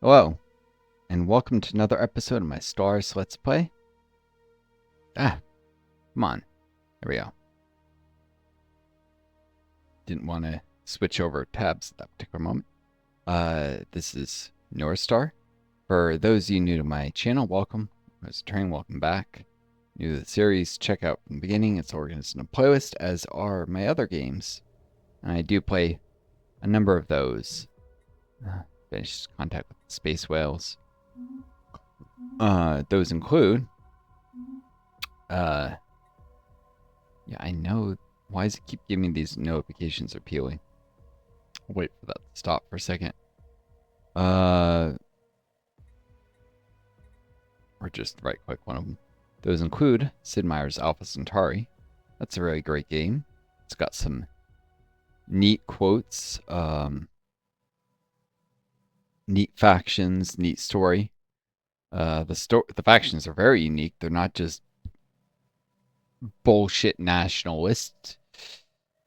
Hello, and welcome to another episode of my Stellaris Let's Play. Come on. There we go. Didn't want to switch over tabs at that particular moment. This is Northstar. For those of you new to my channel, welcome. As a train, welcome back. New to the series, check out from the beginning. It's organized in a playlist, as are my other games. And I do play a number of those. Finished Contact with the Space Whales. Those include... yeah, I know. Why does it keep giving me these notifications appealing? I'll wait for that to stop for a second. Or just right click one of them. Those include Sid Meier's Alpha Centauri. That's a really great game. It's got some neat quotes, neat factions, neat story. The factions are very unique. They're not just bullshit nationalist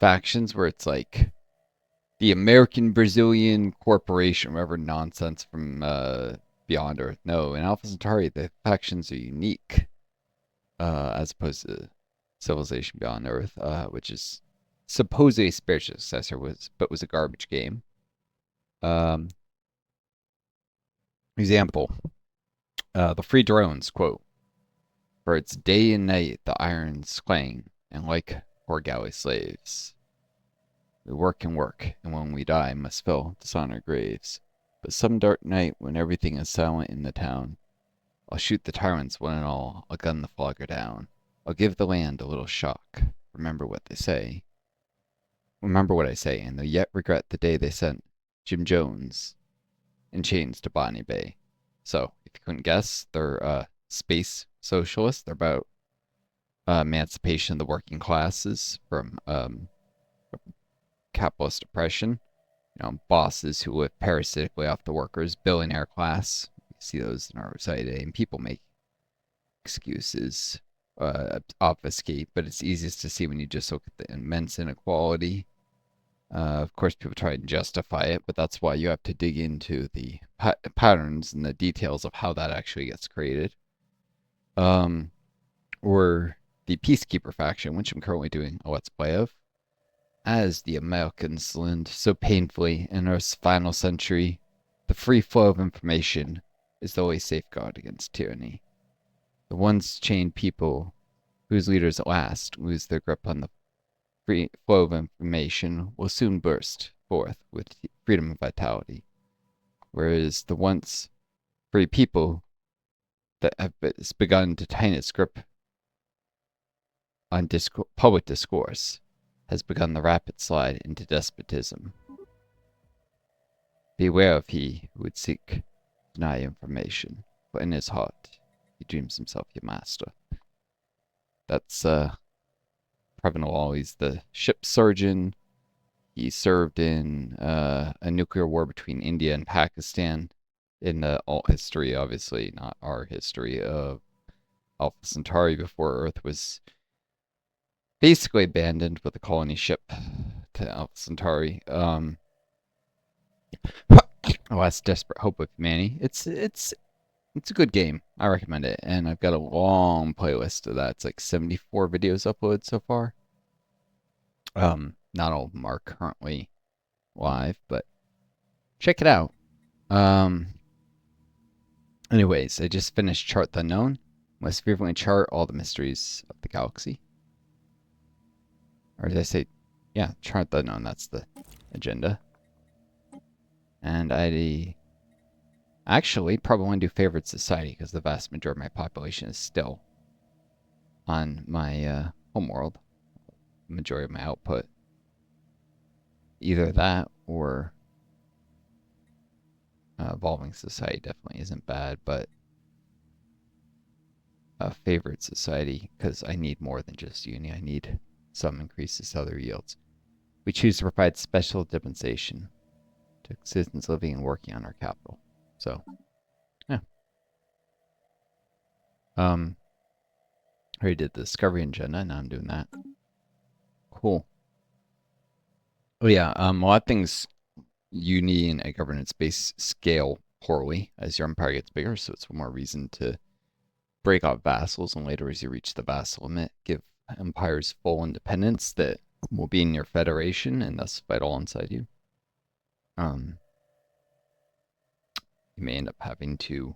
factions where it's like the American Brazilian Corporation, whatever nonsense from Beyond Earth. No, in Alpha Centauri, the factions are unique, as opposed to Civilization Beyond Earth, which is supposedly a spiritual successor, but was a garbage game. Example, the Free Drones quote: "For it's day and night the irons clang, and like poor galley slaves, we work and work, and when we die must fill dishonored graves. But some dark night, when everything is silent in the town, I'll shoot the tyrants one and all, I'll gun the flogger down. I'll give the land a little shock. Remember what they say. Remember what I say, and they'll yet regret the day they sent Jim Jones in chains to Botany Bay." So, if you couldn't guess, they're space socialists. They're about emancipation of the working classes from capitalist oppression. You know, bosses who live parasitically off the workers, billionaire class. You see those in our society today, and people make excuses, obfuscate, but it's easiest to see when you just look at the immense inequality. Of course, people try and justify it, but that's why you have to dig into the patterns and the details of how that actually gets created. Or the Peacekeeper faction, which I'm currently doing a Let's Play of. As the Americans learned so painfully in Earth's final century, the free flow of information is the only safeguard against tyranny. The once chained people, whose leaders at last lose their grip on the free flow of information, will soon burst forth with freedom and vitality, whereas the once free people that have begun to tighten its grip on public discourse has begun the rapid slide into despotism. Beware of he who would seek to deny information, for in his heart he dreams himself your master. That's Prevenal. He's the ship surgeon. He served in a nuclear war between India and Pakistan in the alt history, obviously, not our history, of Alpha Centauri before Earth was basically abandoned with a colony ship to Alpha Centauri. Last desperate hope of humanity. It's a good game. I recommend it, and I've got a long playlist of that. It's like 74 videos uploaded so far. Not all of them are currently live, but check it out. Anyways, I just finished Chart the Unknown. Must frequently chart all the mysteries of the galaxy. Or did I say, yeah, Chart the Unknown, that's the agenda. And I actually probably want to do Favorite Society, because the vast majority of my population is still on my homeworld. The majority of my output. Either that or Evolving Society definitely isn't bad, but Favorite Society, because I need more than just uni. I need some increases to other yields. We choose to provide special dispensation to citizens living and working on our capital. So, yeah. I already did the Discovery Agenda, now I'm doing that. Cool. Oh yeah, a lot of things uni and a governance-based scale poorly as your empire gets bigger, so it's more reason to break off vassals, and later as you reach the vassal limit, give empires full independence that will be in your federation and thus fight alongside you. You may end up having to,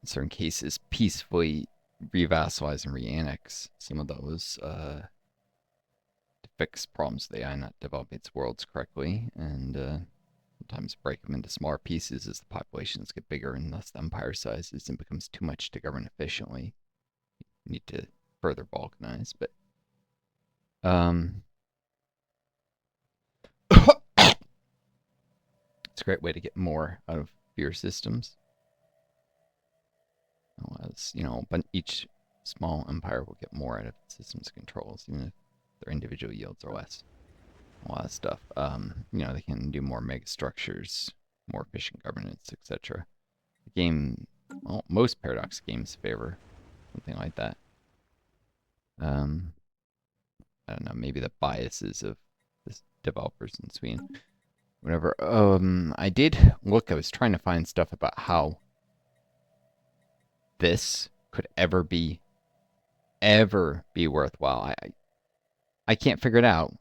in certain cases, peacefully revassalize and re-annex some of those to fix problems with AI not developing its worlds correctly, and sometimes break them into smaller pieces as the populations get bigger and thus the empire sizes and becomes too much to govern efficiently. You need to further balkanize, but it's a great way to get more out of your systems. As but each small empire will get more out of systems controls, even if their individual yields are less. A lot of stuff. They can do more mega structures, more efficient governance, etc. The game, well, most Paradox games favor something like that. I don't know, maybe the biases of the developers in Sweden. Whatever. I did look. I was trying to find stuff about how this could ever be worthwhile. I can't figure it out.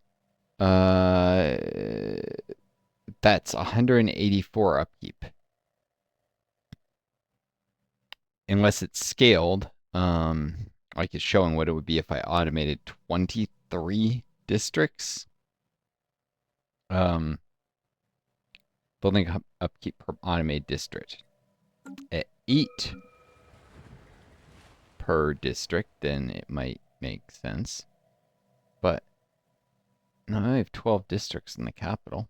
That's 184 upkeep. Unless it's scaled, like it's showing what it would be if I automated 23 districts. Building upkeep per automated district. At 8 per district, then it might make sense. But no, I have 12 districts in the capital.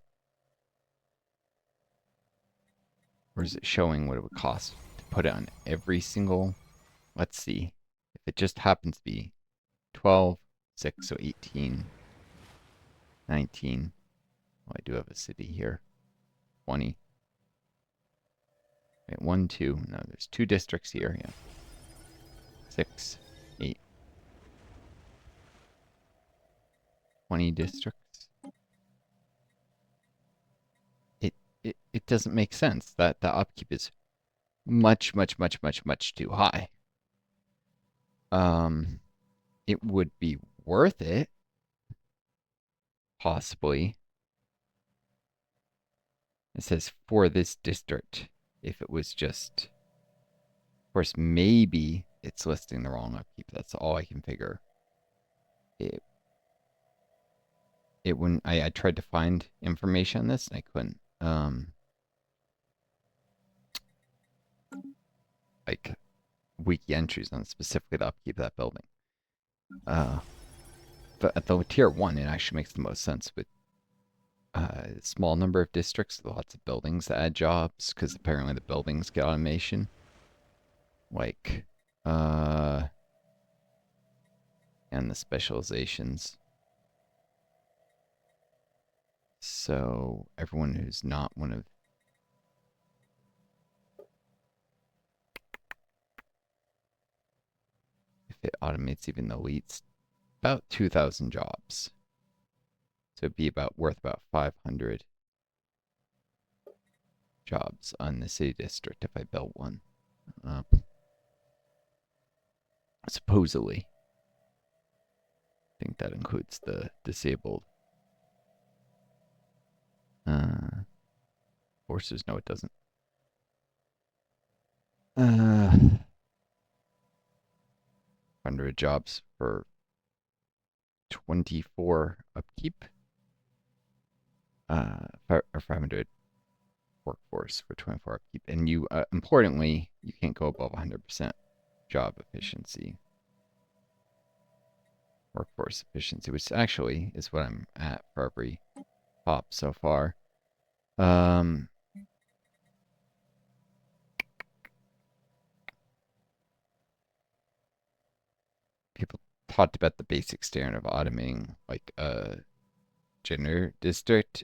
Or is it showing what it would cost to put it on every single? Let's see. If it just happens to be 12, 6, so 18, 19. Oh, I do have a city here. 20. Wait, 1, 2. No, there's 2 districts here. Yeah. 6, 8. 20 districts. It doesn't make sense. That the upkeep is much, much, much, much, much too high. It would be worth it, possibly. It says for this district, if it was just, of course, maybe it's listing the wrong upkeep. That's all I can figure. It wouldn't. I tried to find information on this and I couldn't. Like wiki entries on specifically the upkeep of that building. But at the tier 1, it actually makes the most sense with a small number of districts, lots of buildings that add jobs, because apparently the buildings get automation. Like, and the specializations. So everyone who's not one of if it automates even the elites, about 2,000 jobs. So it'd be worth about 500 jobs on the city district if I built one. Supposedly. I think that includes the disabled forces. No, it doesn't. 100 jobs for 24 upkeep. Or 500 workforce for 24 upkeep. And you, importantly, you can't go above 100% job efficiency. Workforce efficiency, which actually is what I'm at for every pop so far. People talked about the basic standard of automating like a gender district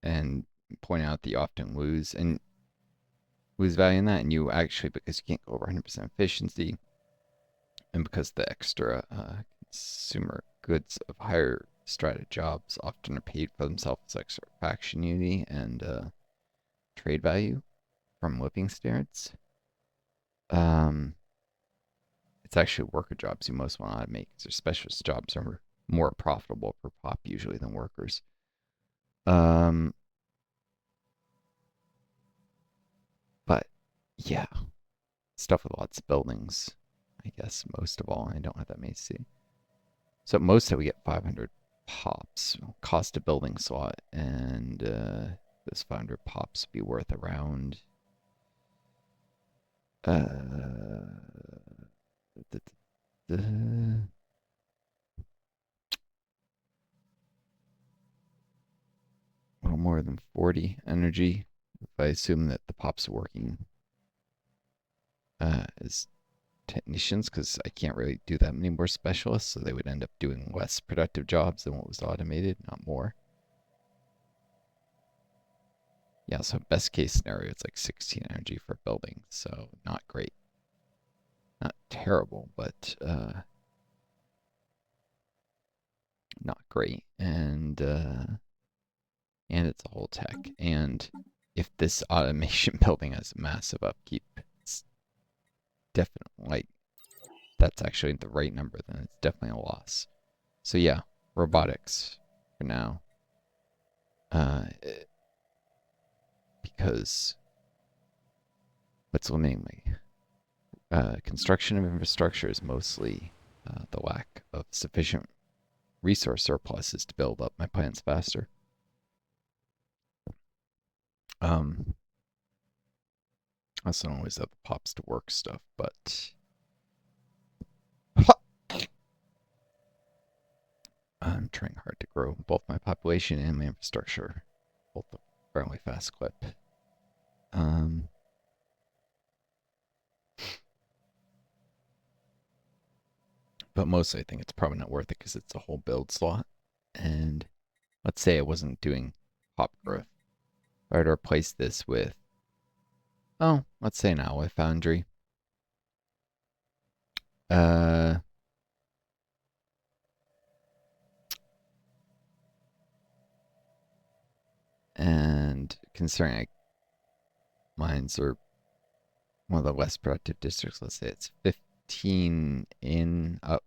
and point out that you often lose value in that, and you actually, because you can't go over 100% efficiency, and because the extra consumer goods of higher strata jobs often are paid for themselves as extra faction unity and trade value, from living standards. It's actually worker jobs you most want to automate because their specialist jobs are more profitable per pop usually than workers. Um, but yeah, stuff with lots of buildings. I guess most of all, I don't have that many to see. So at most we get 500 pops. Cost a building slot, and this 500 pops would be worth around uh, the, the, a little more than 40 energy. If I assume that the pops are working as technicians, because I can't really do that many more specialists, so they would end up doing less productive jobs than what was automated, not more. Yeah, so best case scenario, it's like 16 energy for building, so not great. Not terrible, but not great. And it's a whole tech. And if this automation building has massive upkeep, it's definitely like that's actually the right number, then it's definitely a loss. So yeah, robotics for now. Because what's limiting me? Construction of infrastructure is mostly the lack of sufficient resource surpluses to build up my plants faster. I also don't always have the pops to work stuff, but I'm trying hard to grow both my population and my infrastructure, both at a fairly fast clip. But mostly I think it's probably not worth it because it's a whole build slot. And let's say I wasn't doing pop growth. If I were to replace this with, let's say an alloy foundry. Uh, and considering mines are one of the less productive districts, let's say it's 15 in up,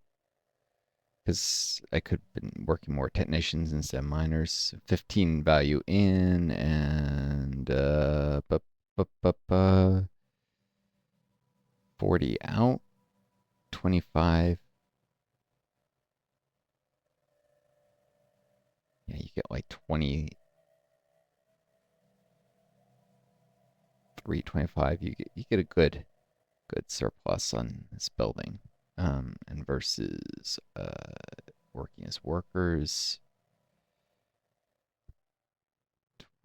because I could have been working more technicians instead of miners. 15 value in and 40 out, 25. Yeah, you get like 23, 25. You get a good surplus on this building. And versus working as workers.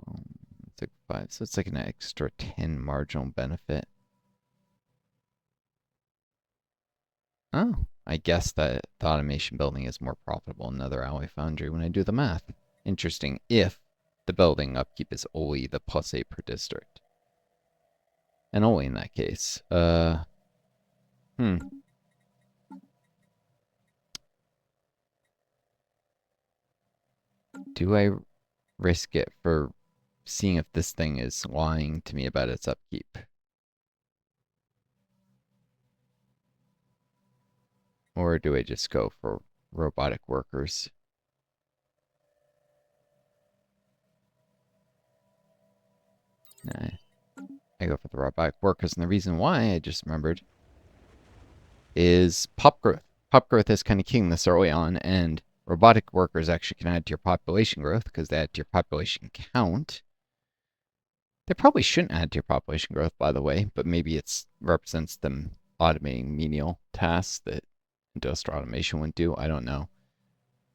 It's like 5, so it's like an extra 10 marginal benefit. Oh, I guess that the automation building is more profitable than another alloy foundry when I do the math. Interesting, if the building upkeep is only the +8 per district. And only in that case. Do I risk it for seeing if this thing is lying to me about its upkeep? Or do I just go for robotic workers? Nah, I go for the robotic workers, and the reason why I just remembered is pop growth. Pop growth is kind of king this early on, and robotic workers actually can add to your population growth because they add to your population count. They probably shouldn't add to your population growth, by the way, but maybe it represents them automating menial tasks that industrial automation wouldn't do. I don't know.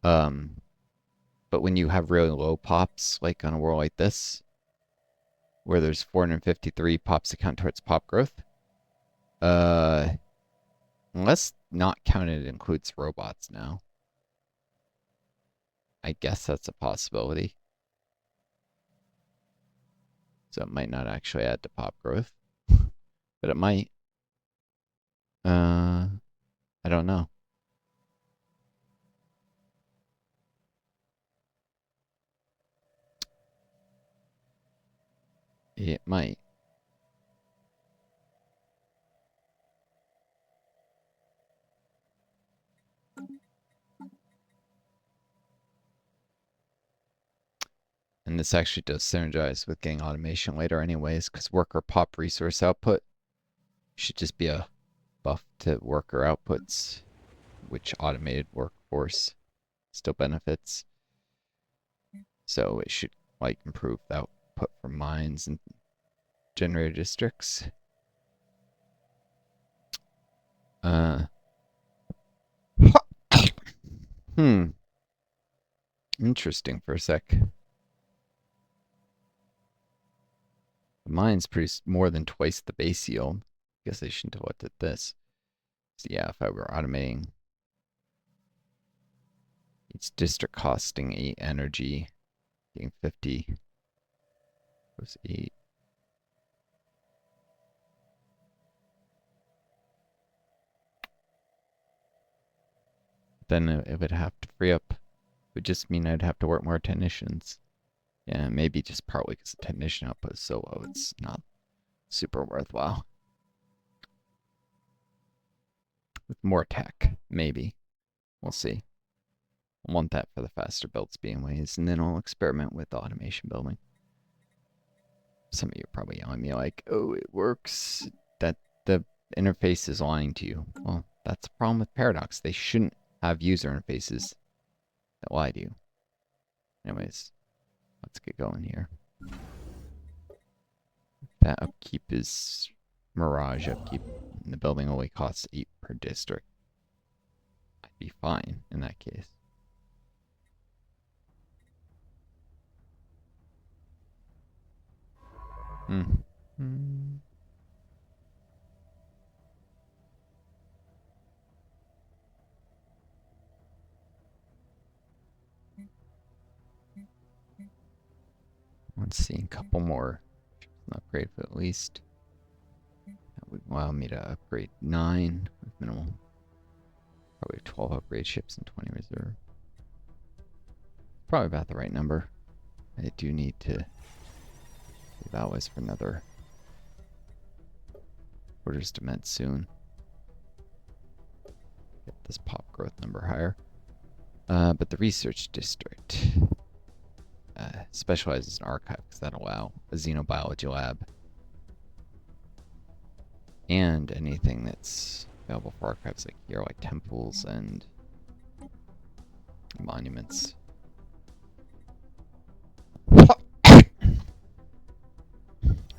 But when you have really low pops, like on a world like this, where there's 453 pops to count towards pop growth, unless not counted includes robots now. I guess that's a possibility. So it might not actually add to pop growth, but it might. I don't know. It might. And this actually does synergize with getting automation later anyways, because worker pop resource output should just be a buff to worker outputs, which automated workforce still benefits. So it should like improve the output from mines and generator districts. Interesting for a sec. The mines produce more than twice the base yield. Guess they shouldn't have looked at this. So yeah, if I were automating, each district costing 8 energy, getting 50 was 8. Then it would have to free up. It would just mean I'd have to work more technicians. Yeah, maybe just partly because the technician output is so low, it's not super worthwhile. With more tech, maybe. We'll see. I want that for the faster builds being ways, and then I'll experiment with automation building. Some of you are probably yelling at me like, oh, it works. That the interface is lying to you. Well, that's the problem with Paradox. They shouldn't have user interfaces that lie to you. Anyways, let's get going here. That upkeep is Mirage upkeep. And the building only costs 8 per district. I'd be fine in that case. Let's see, a couple more. Upgrade for at least. That would allow me to upgrade 9 with minimal. Probably 12 upgrade ships and 20 reserve. Probably about the right number. I do need to leave always for another orders to med soon. Get this pop growth number higher. But the research district specializes in archive because that'll allow a xenobiology lab and anything that's available for archives like here, like temples and monuments.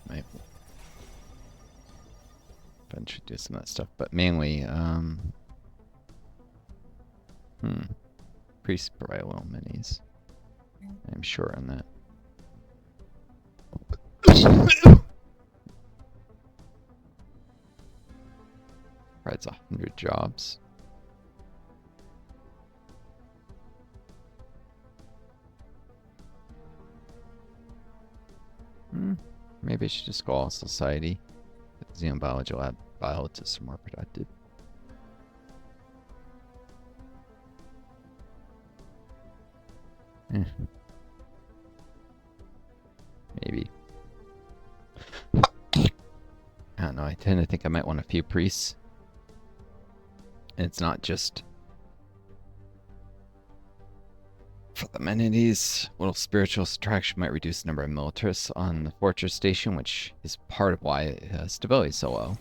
Might eventually do some of that stuff, but mainly, priests provide little minis. I'm sure on that. Provides 100 jobs. Maybe I should just call society. The xenobiology lab biologists are more productive. Maybe. I don't know, I tend to think I might want a few priests. And it's not just for the amenities. Little spiritual subtraction might reduce the number of militarists on the fortress station, which is part of why stability is so low.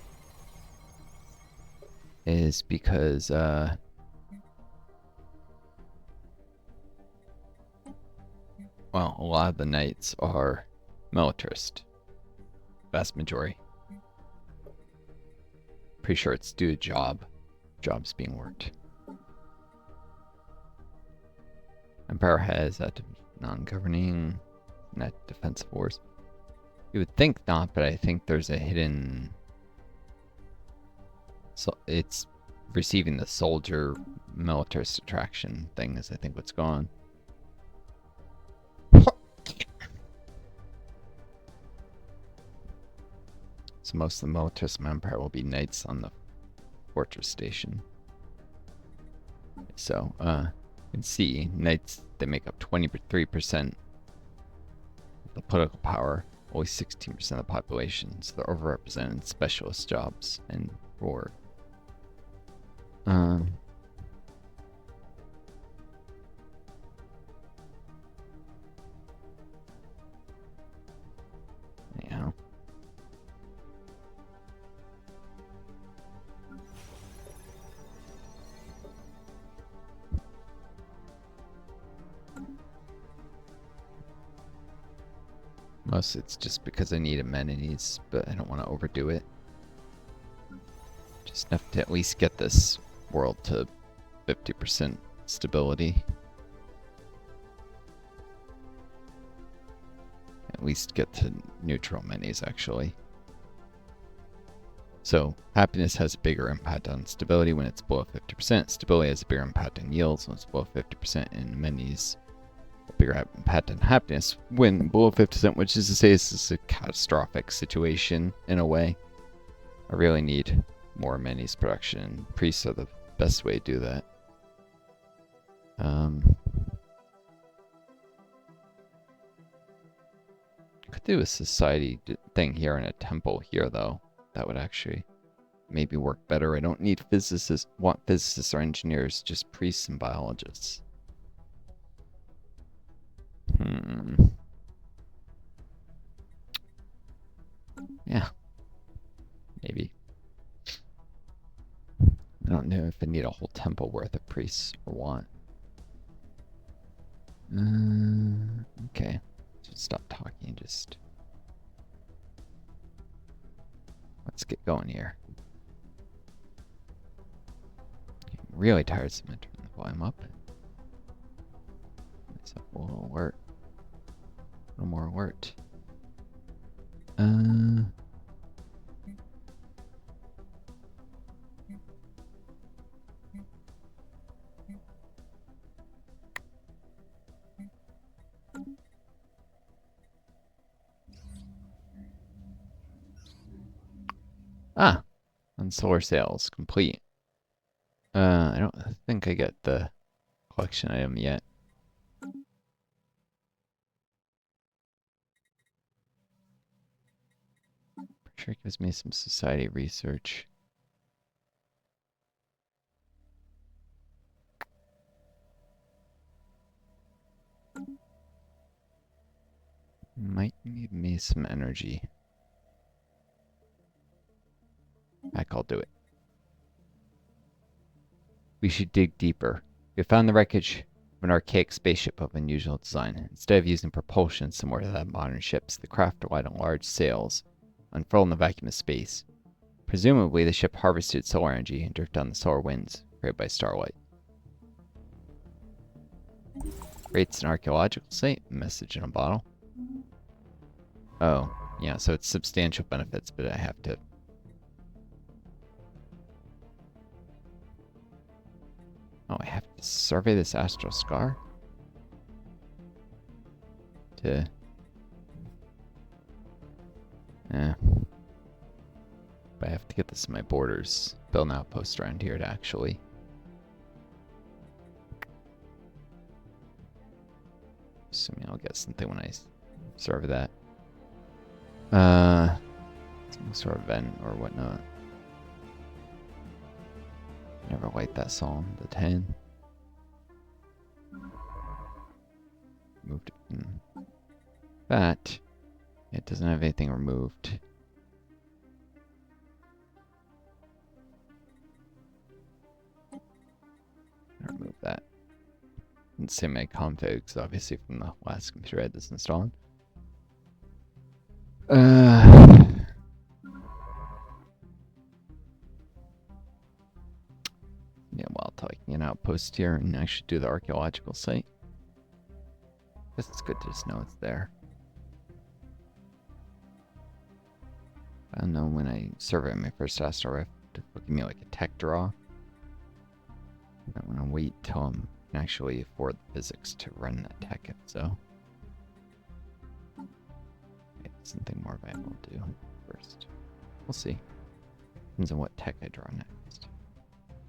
Is because well, a lot of the knights are militarist. Vast majority. Pretty sure it's due to jobs being worked. Empire has non-governing net defensive wars. You would think not, but I think there's a hidden. So it's receiving the soldier militarist attraction thing is I think what's going on. So most of the militarist empire will be knights on the fortress station. So, you can see knights, they make up 23% of the political power, only 16% of the population, so they're overrepresented in specialist jobs and war. Mostly it's just because I need amenities, but I don't want to overdo it. Just enough to at least get this world to 50% stability. At least get to neutral minis, actually. So, happiness has a bigger impact on stability when it's below 50%. Stability has a bigger impact on yields when it's below 50%. And minis, a bigger impact on happiness when below 50%, which is to say this is a catastrophic situation in a way. I really need more minis production. Priests are the best way to do that. Could do a society thing here and a temple here, though. That would actually maybe work better. I don't need physicists, want physicists or engineers, just priests and biologists. Yeah. Maybe. I don't know if I need a whole temple worth of priests or want. Okay. Just stop talking. Just let's get going here. I'm really tired, so I'm gonna turn the volume up. Let's have a little alert. A little more alert. On solar sails, complete. I don't think I get the collection item yet. Sure it gives me some society research. Might give me some energy. Heck, I'll do it. We should dig deeper. We found the wreckage of an archaic spaceship of unusual design. Instead of using propulsion similar to that of modern ships, the craft relied on large sails, unfurled in the vacuum of space. Presumably, the ship harvested solar energy and drifted on the solar winds created by starlight. Rates an archaeological site. Message in a bottle. Oh, yeah, so it's substantial benefits, but I have to... Oh, I have to survey this astral scar? To... But I have to get this in my borders. Build an outpost around here to actually... Assuming I'll get something when I survey that. Some sort of vent or whatnot. Never liked that song, the 10. Moved it. That. It doesn't have anything removed. Remove that. Didn't say my configs, obviously, from the last computer I had this installed. Yeah, while taking an outpost here and actually do the archaeological site. Guess it's good to just know it's there. I don't know, when I survey my first asteroid, to give me like a tech draw. I want to wait till I can actually afford the physics to run that tech if so. Maybe something more viable to do first. We'll see. Depends on what tech I draw next.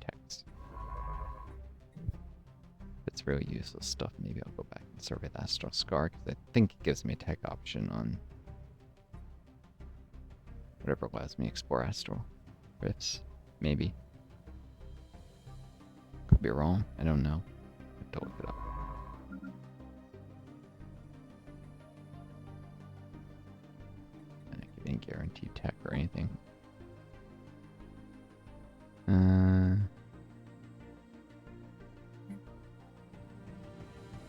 Text. If it's really useless stuff, maybe I'll go back and survey the astral scar, because I think it gives me a tech option on whatever allows me to explore astral rifts. Maybe. Could be wrong. I don't know. I have to look it up. I can't guarantee tech or anything.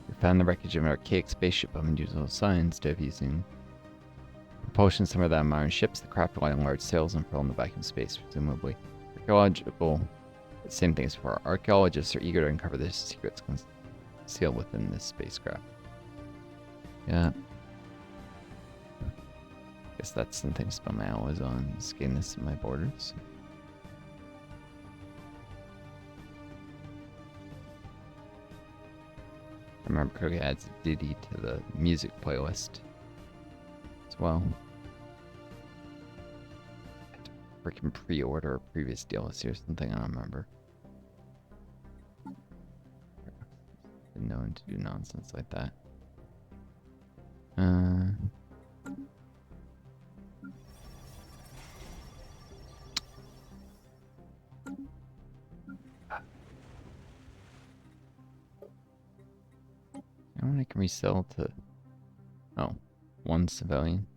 We found the wreckage of an archaic spaceship of unusual design. Instead of using propulsion some of the modern ships, the craft rely on large sails and propel in the vacuum space, presumably. Archaeological, same thing as before. Archaeologists are eager to uncover the secrets concealed within this spacecraft. Yeah. Guess that's something to spend my hours on, scanning this in my borders. I remember Cookie adds Diddy to the music playlist as well. I had to freaking pre-order a previous DLC or something, I don't remember. Been known to do nonsense like that. I don't think I can resell to... Oh, one civilian.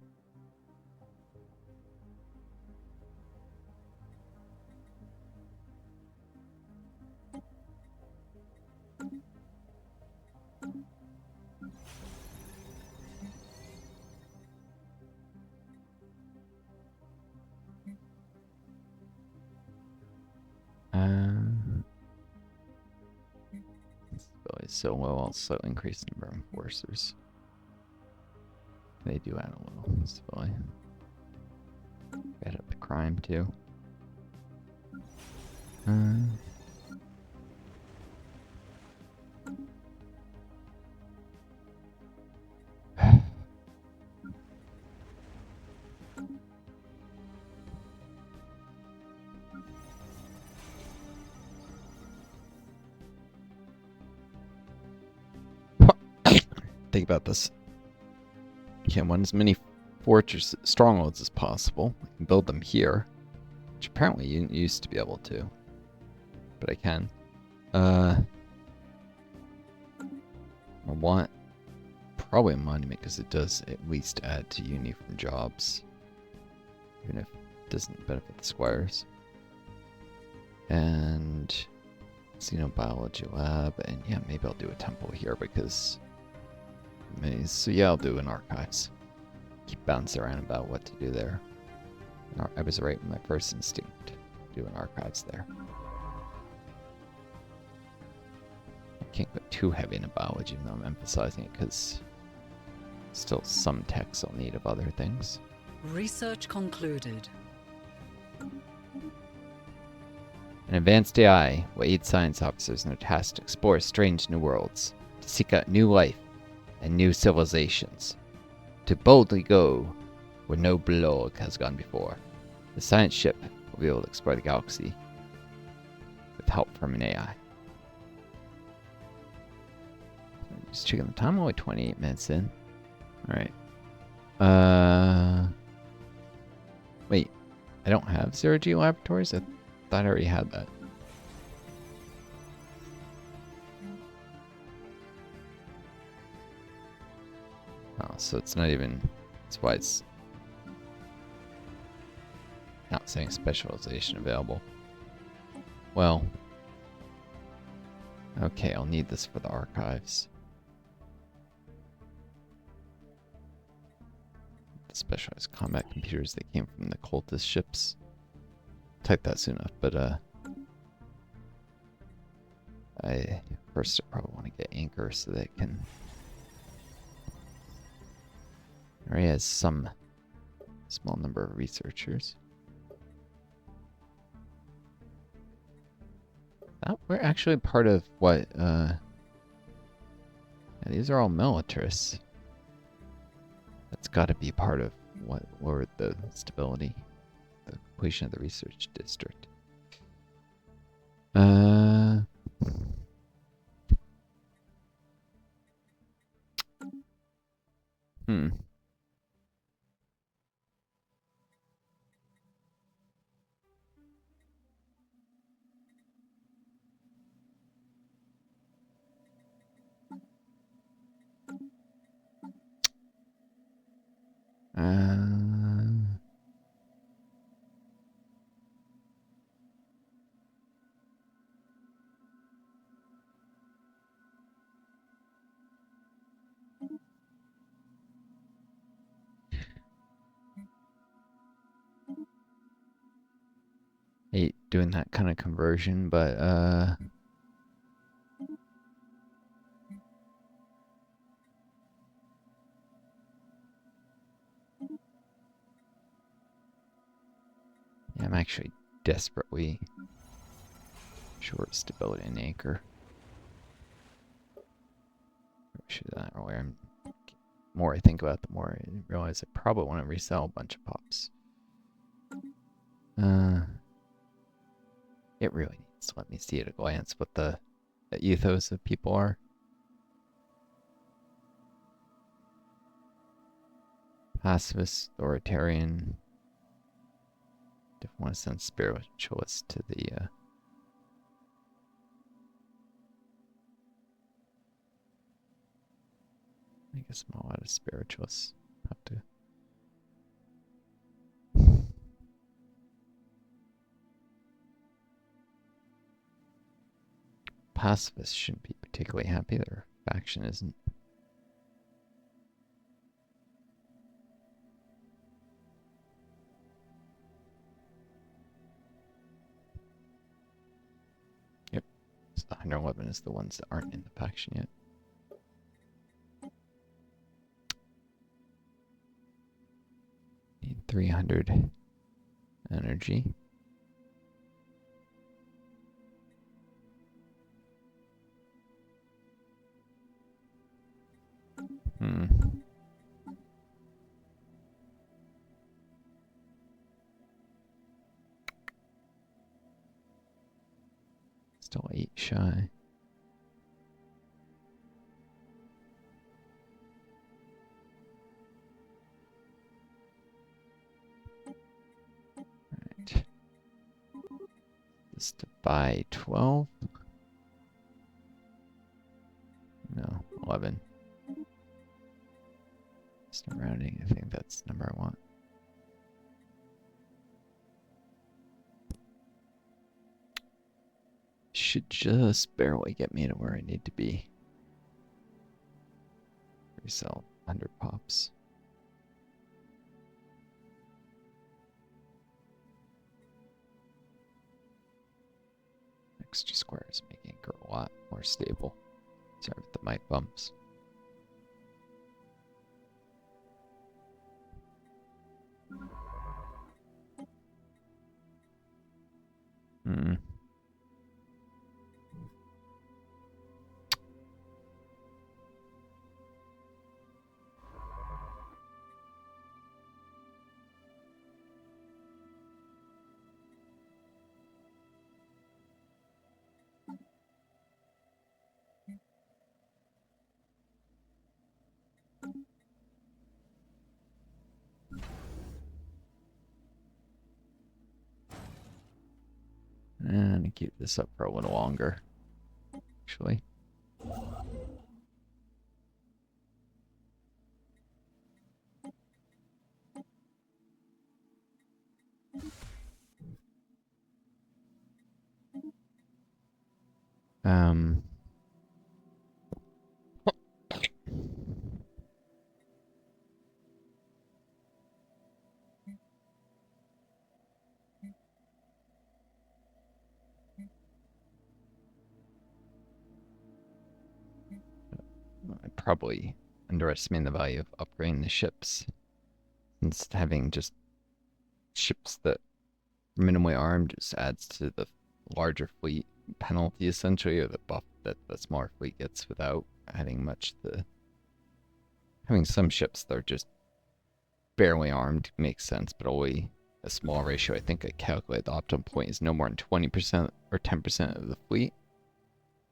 So low, I'll slightly increase the number of enforcers. They do add a little, so add up the crime too. Think about this. You can want as many fortress strongholds as possible. I can build them here, which apparently you didn't used to be able to, but I can. I want probably a monument because it does at least add to uni from jobs, even if it doesn't benefit the squires. And xenobiology lab, and yeah, maybe I'll do a temple here because. So yeah, I'll do an archives. Keep bouncing around about what to do there. I was right with my first instinct. Do an archives there. I can't go too heavy into biology, even though I'm emphasizing it, because still some techs I'll need of other things. Research concluded. An advanced AI will aid science officers in their task to explore strange new worlds, to seek out new life and new civilizations, to boldly go where no blog has gone before. The science ship will be able to explore the galaxy with help from an AI. Just checking the time, only 28 minutes in. Alright. Wait, I don't have zero-G laboratories? I thought I already had that. Oh, so it's not even... That's why it's not saying specialization available. Well... Okay, I'll need this for the archives. The specialized combat computers that came from the cultist ships. Type that soon enough, but I first probably want to get Anchor so that it can... Already has some small number of researchers. We're actually part of what, yeah, these are all militarists. That's got to be part of what lowered the stability, the completion of the research district. doing that kind of conversion, but yeah, I'm actually desperately short stability and anchor. I should have done that earlier. The more I think about it, the more I realize I probably want to resell a bunch of pops. It really needs to let me see at a glance what the ethos of people are. Pacifist, authoritarian. Definitely want to send spiritualist to the I guess I'm a lot of spiritualists. Have to. Pacifists shouldn't be particularly happy. Their faction isn't. Yep. So the 111 is the ones that aren't in the faction yet. Need 300 energy. Still 8 shy. Alright. This to buy 12. No, 11. Just no rounding. I think that's the number I want. Should just barely get me to where I need to be. Resell 100 pops. Extra squares make anchor a lot more stable. Sorry with the mic bumps. Hmm. And I'm gonna keep this up for a little longer, actually. Um, I probably underestimating the value of upgrading the ships. Since having just ships that are minimally armed just adds to the larger fleet penalty, essentially, or the buff that the smaller fleet gets without adding much. Having some ships that are just barely armed makes sense, but only a small ratio. I think I calculate the optimum point is no more than 20% or 10% of the fleet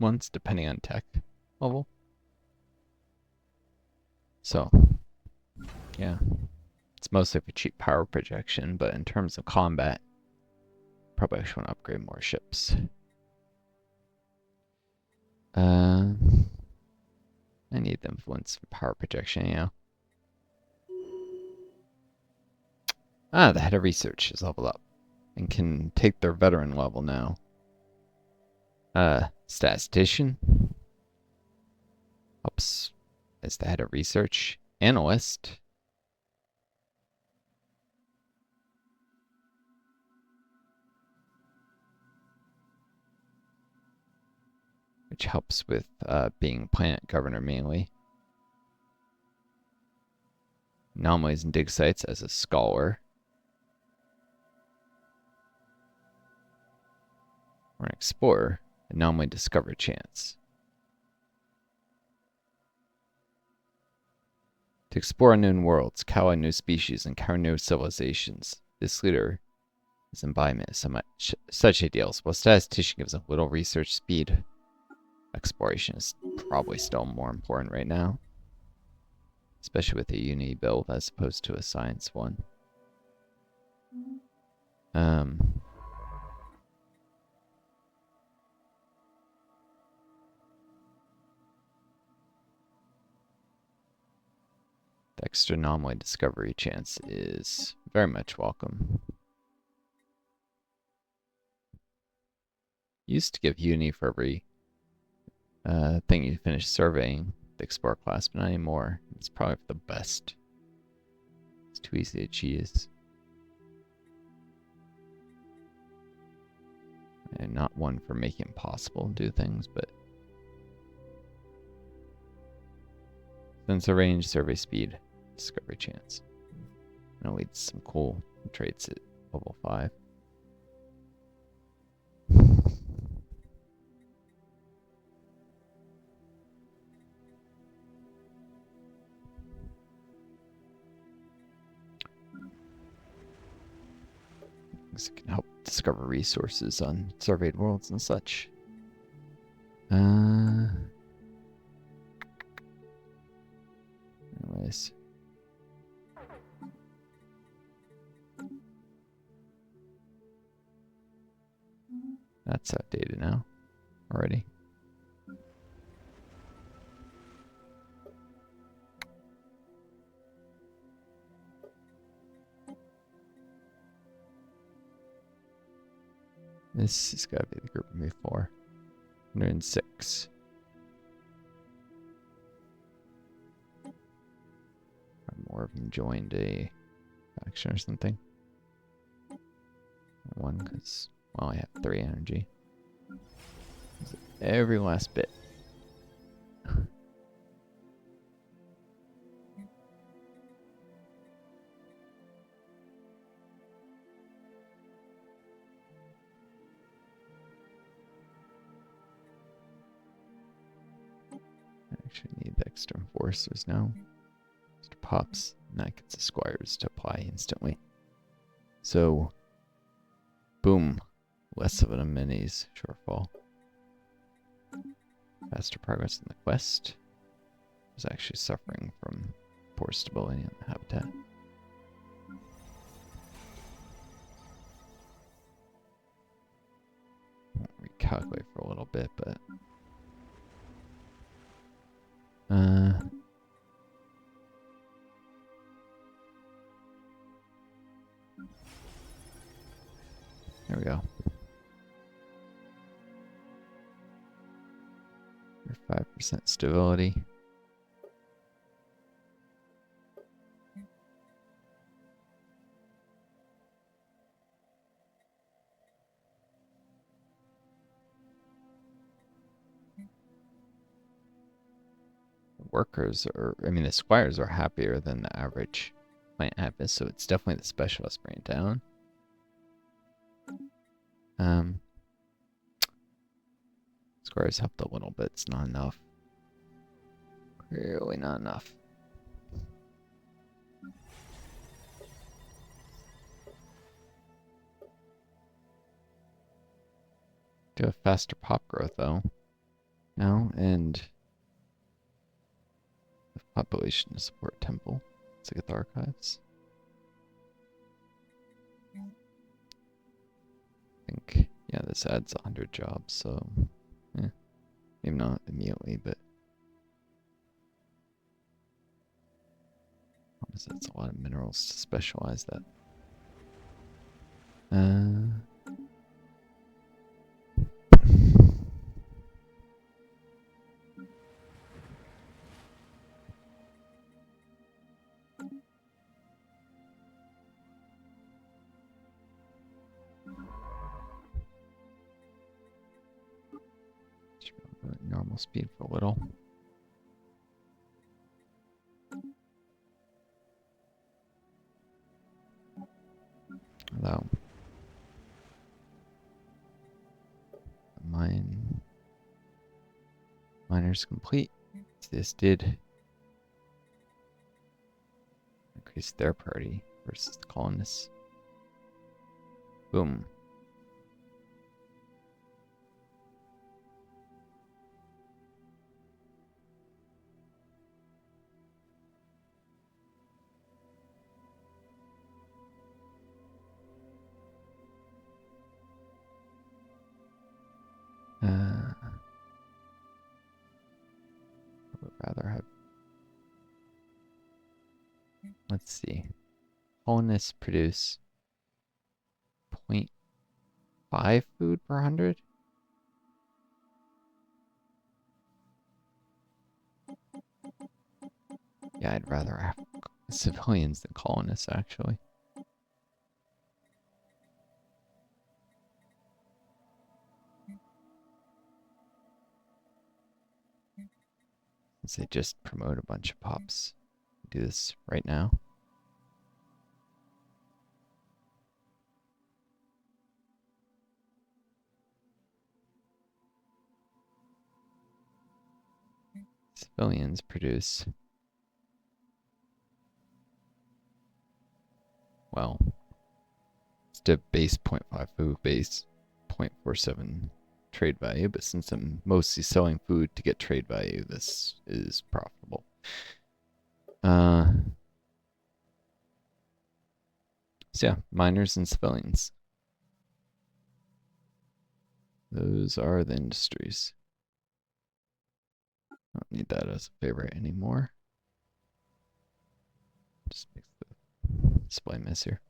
once, depending on tech level. So, yeah, it's mostly for cheap power projection, but in terms of combat, probably I should want to upgrade more ships. I need the influence for power projection, you know. The head of research is leveled up and can take their veteran level now. Statistician helps as the head of research. Analyst. which helps with being planet governor mainly. Anomalies and dig sites as a scholar. Or an explorer. Anomaly discovery chance. To explore unknown worlds, cow new species, and encounter new civilizations. This leader is embodiment of such ideals. While statistician gives a little research speed, exploration is probably still more important right now. Especially with a uni build as opposed to a science one. The extra anomaly discovery chance is very much welcome. Used to give uni for every thing you finish surveying the Explorer class, but not anymore. It's probably the best. It's too easy to choose. And not one for making it possible to do things, but sensor range, survey speed, discovery chance. And it leads to some cool traits at level 5. Things that can help discover resources on surveyed worlds and such. Anyways. That's outdated now already. This has got to be the group before. 106. More of them joined a faction or something. One, because, well, I have 3 energy. Every last bit. I actually need the extra enforcers now. Extra pops, and that gets the squires to apply instantly. So, boom. Less of an amenities shortfall. Faster progress in the quest. Was actually suffering from poor stability in the habitat. Won't recalculate for a little bit, but there we go. 5% stability. Workers are, I mean, the squires are happier than the average plant happiness, so it's definitely the specialist bringing it down. Squires helped a little bit, it's not enough. Really not enough. Do a faster pop growth though. Now, and the population to support temple. Let's look at the archives. I think, yeah, this adds 100 jobs, so yeah. Maybe not immediately, but that's a lot of minerals to specialize that. normal speed for a little. Although miner's complete. This did increase their priority versus the colonists. Boom. I would rather have. Let's see. Colonists produce 0.5 food per 100. Yeah, I'd rather have civilians than colonists, actually. Since they just promote a bunch of pops. Do this right now. Civilians produce, well, it's a base 0.5 food, base 0.47 trade value, but since I'm mostly selling food to get trade value, this is profitable. So yeah, miners and civilians. Those are the industries. I don't need that as a favorite anymore. Just makes the display messier.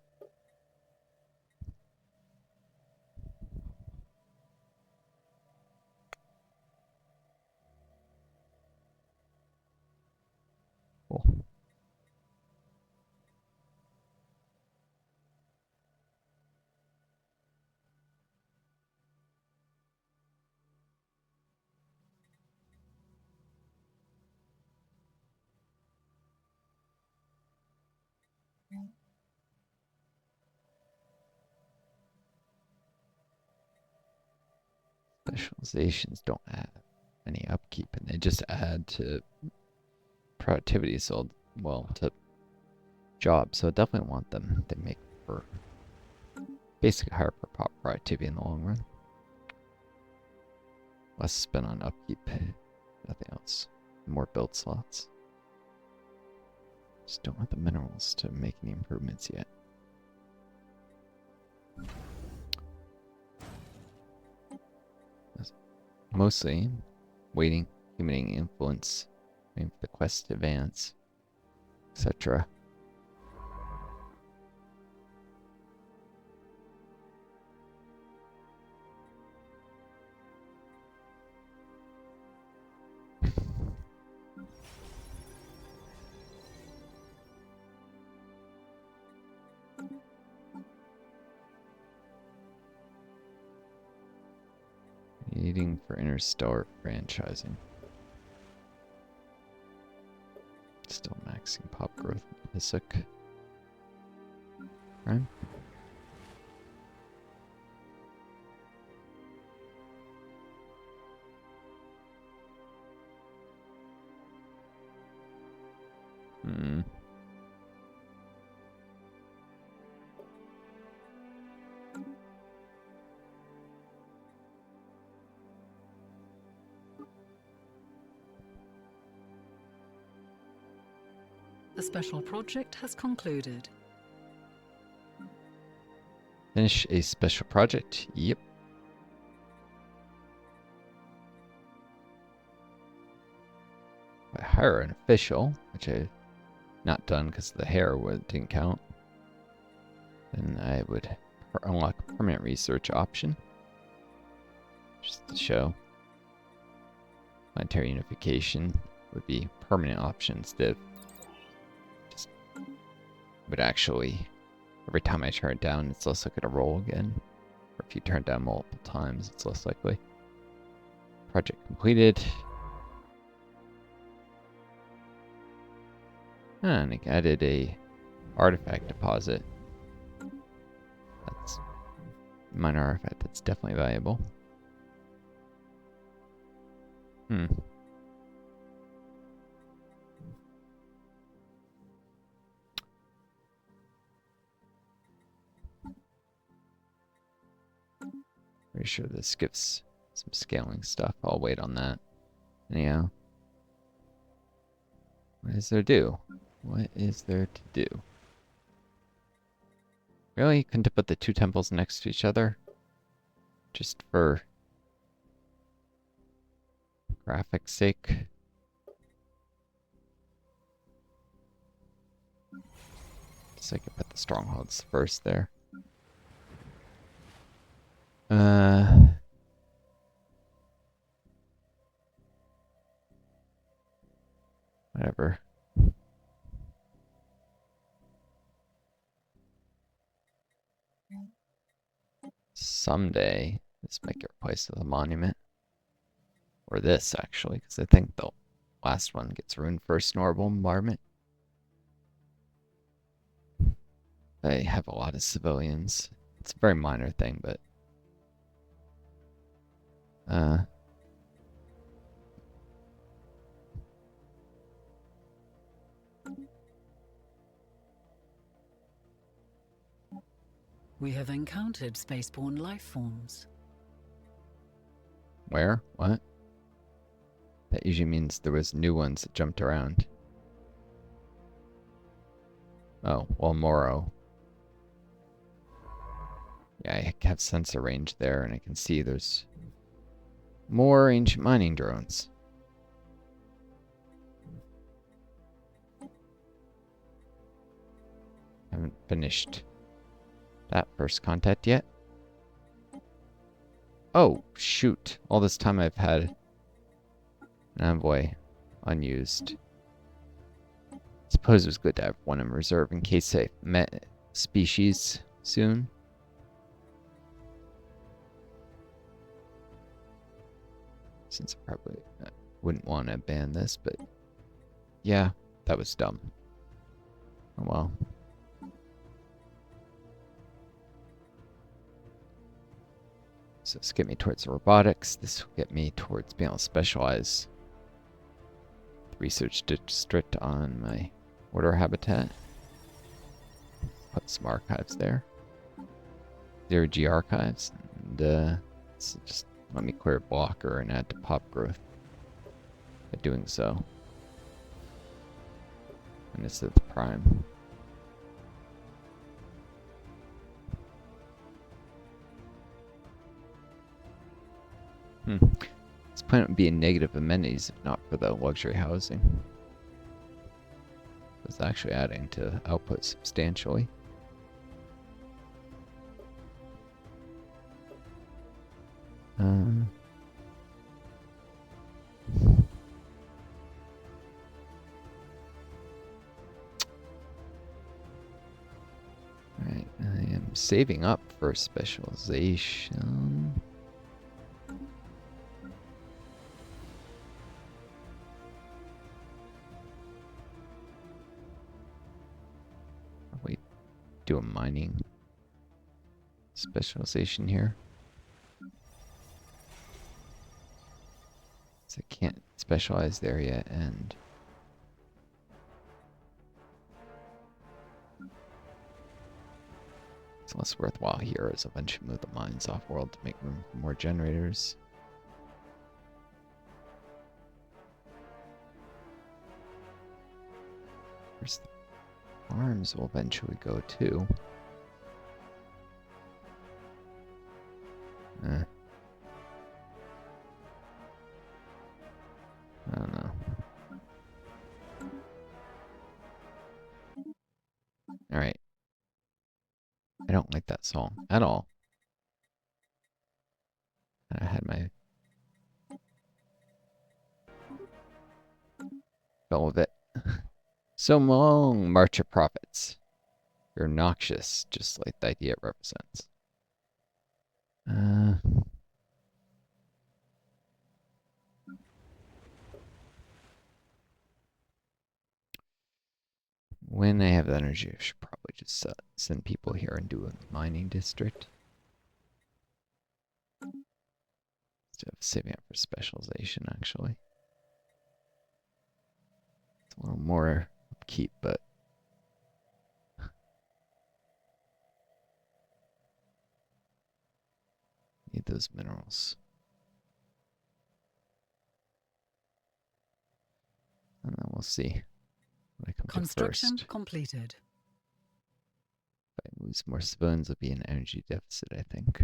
Cool. Specializations don't have any upkeep, and they just add to productivity, so well, to jobs. So I definitely want them. They make for basically higher per pop productivity in the long run. Less spent on upkeep, nothing else. More build slots. Just don't have the minerals to make any improvements yet. Mostly waiting, accumulating influence, waiting for the quest to advance, etc. Waiting for interstellar franchising. Still maxing pop growth in Isaac. Right? The special project has concluded. Finish a special project. Yep. I hire an official, which I've not done because the hair didn't count. Then I would unlock a permanent research option. Just to show. Planetary unification would be permanent option instead of just would actually, every time I turn it down, it's less likely to roll again. Or if you turn it down multiple times, it's less likely. Project completed. And it added a artifact deposit. That's a minor artifact. That's definitely valuable. Hmm. Pretty sure this gives some scaling stuff. I'll wait on that. Anyhow. What is there to do? What is there to do? Really? Couldn't have put the two temples next to each other? Just for graphics sake? So I could put the strongholds first there. Whatever. Someday, this might get replaced with a monument. Or this, actually, because I think the last one gets ruined first in orbital bombardment. They have a lot of civilians. It's a very minor thing, but... We have encountered spaceborne life forms. Where? What? That usually means there was new ones that jumped around. Oh, well, Moro. Yeah, I have sensor range there, and I can see there's more ancient mining drones. Haven't finished that first contact yet. Oh, shoot. All this time I've had an envoy unused. Suppose it was good to have one in reserve in case I met species soon. Since I probably wouldn't want to ban this, but yeah, that was dumb. Oh well. So this will get me towards the robotics. This will get me towards being able to specialize the research district on my order habitat. Put some archives there. 0G archives. And just let me clear a blocker and add to pop growth by doing so. And it's at the prime. This planet would be a negative amenities if not for the luxury housing. It's actually adding to output substantially. Alright, I am saving up for specialization. Probably do a mining specialization here. So I can't specialize there yet, and it's less worthwhile here as I'll eventually move the mines off-world to make room for more generators. Where's the farms will eventually go too. I don't know. Alright. I don't like that song at all. I had my fill of it. So long, March of Prophets. You're noxious, just like the idea it represents. When I have the energy, I should probably just send people here and do a mining district. Instead of saving up for specialization, actually. It's a little more upkeep, but need those minerals. And then we'll see what I come to Construction first. completed. If I lose more civilians, it'll be an energy deficit, I think.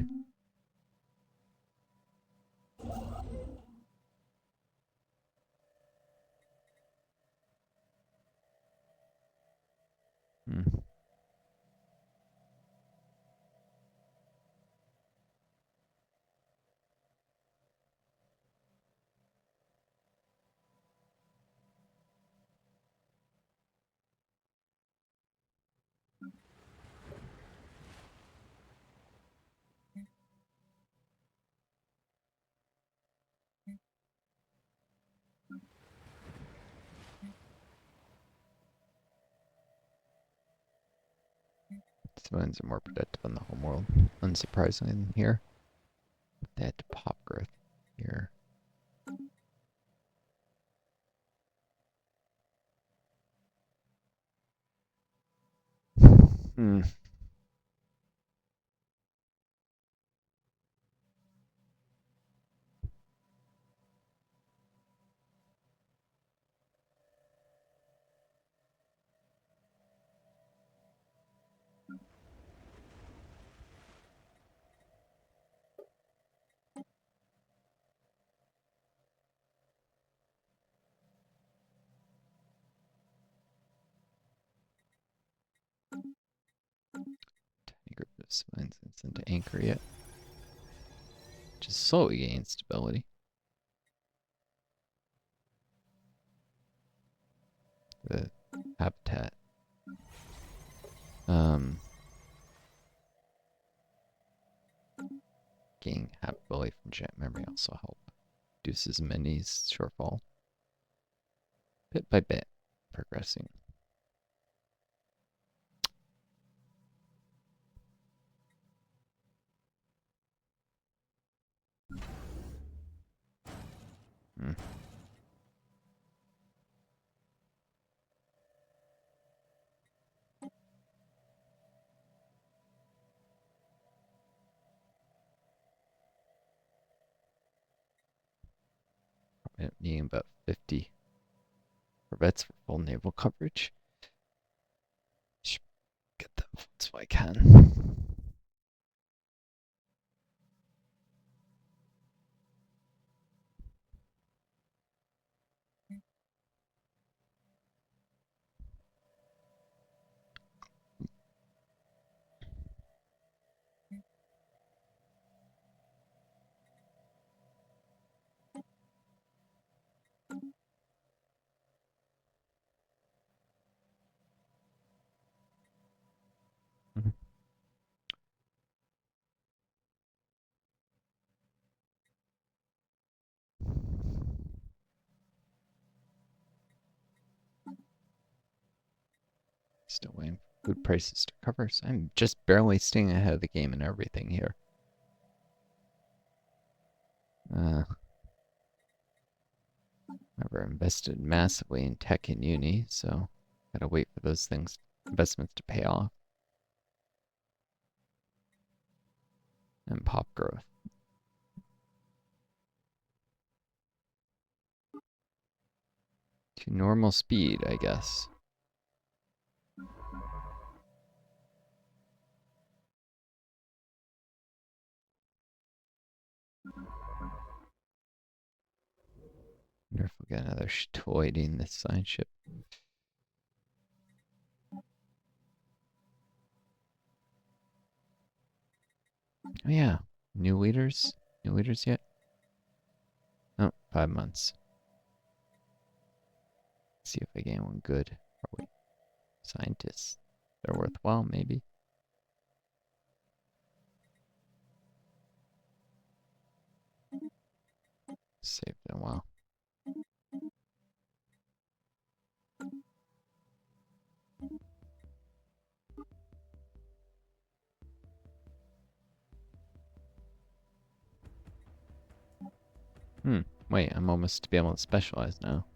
Hmm. Civilians are more productive on the homeworld, unsurprisingly, than here. They had to pop growth here. Hmm. Tiny group of civilians isn't sent to anchor yet. Just slowly gain stability. The habitat. Gaining habitability from giant memory also help. Reduces Mini's shortfall. Bit by bit, progressing. Hmm. Needing about 50 corvettes for full naval coverage. Should get them once I can. Mhm. Still waiting for food prices to recover, so I'm just barely staying ahead of the game and everything here. Never invested massively in tech in uni, so gotta wait for those investments to pay off. And pop growth. To normal speed, I guess. Wonder if we'll get another tool eating this science ship. Oh yeah, new leaders? New leaders yet? Oh, 5 months. See if I gain one good. Probably scientists. They're worthwhile, maybe. Saved it a while. Wait, I'm almost to be able to specialize now.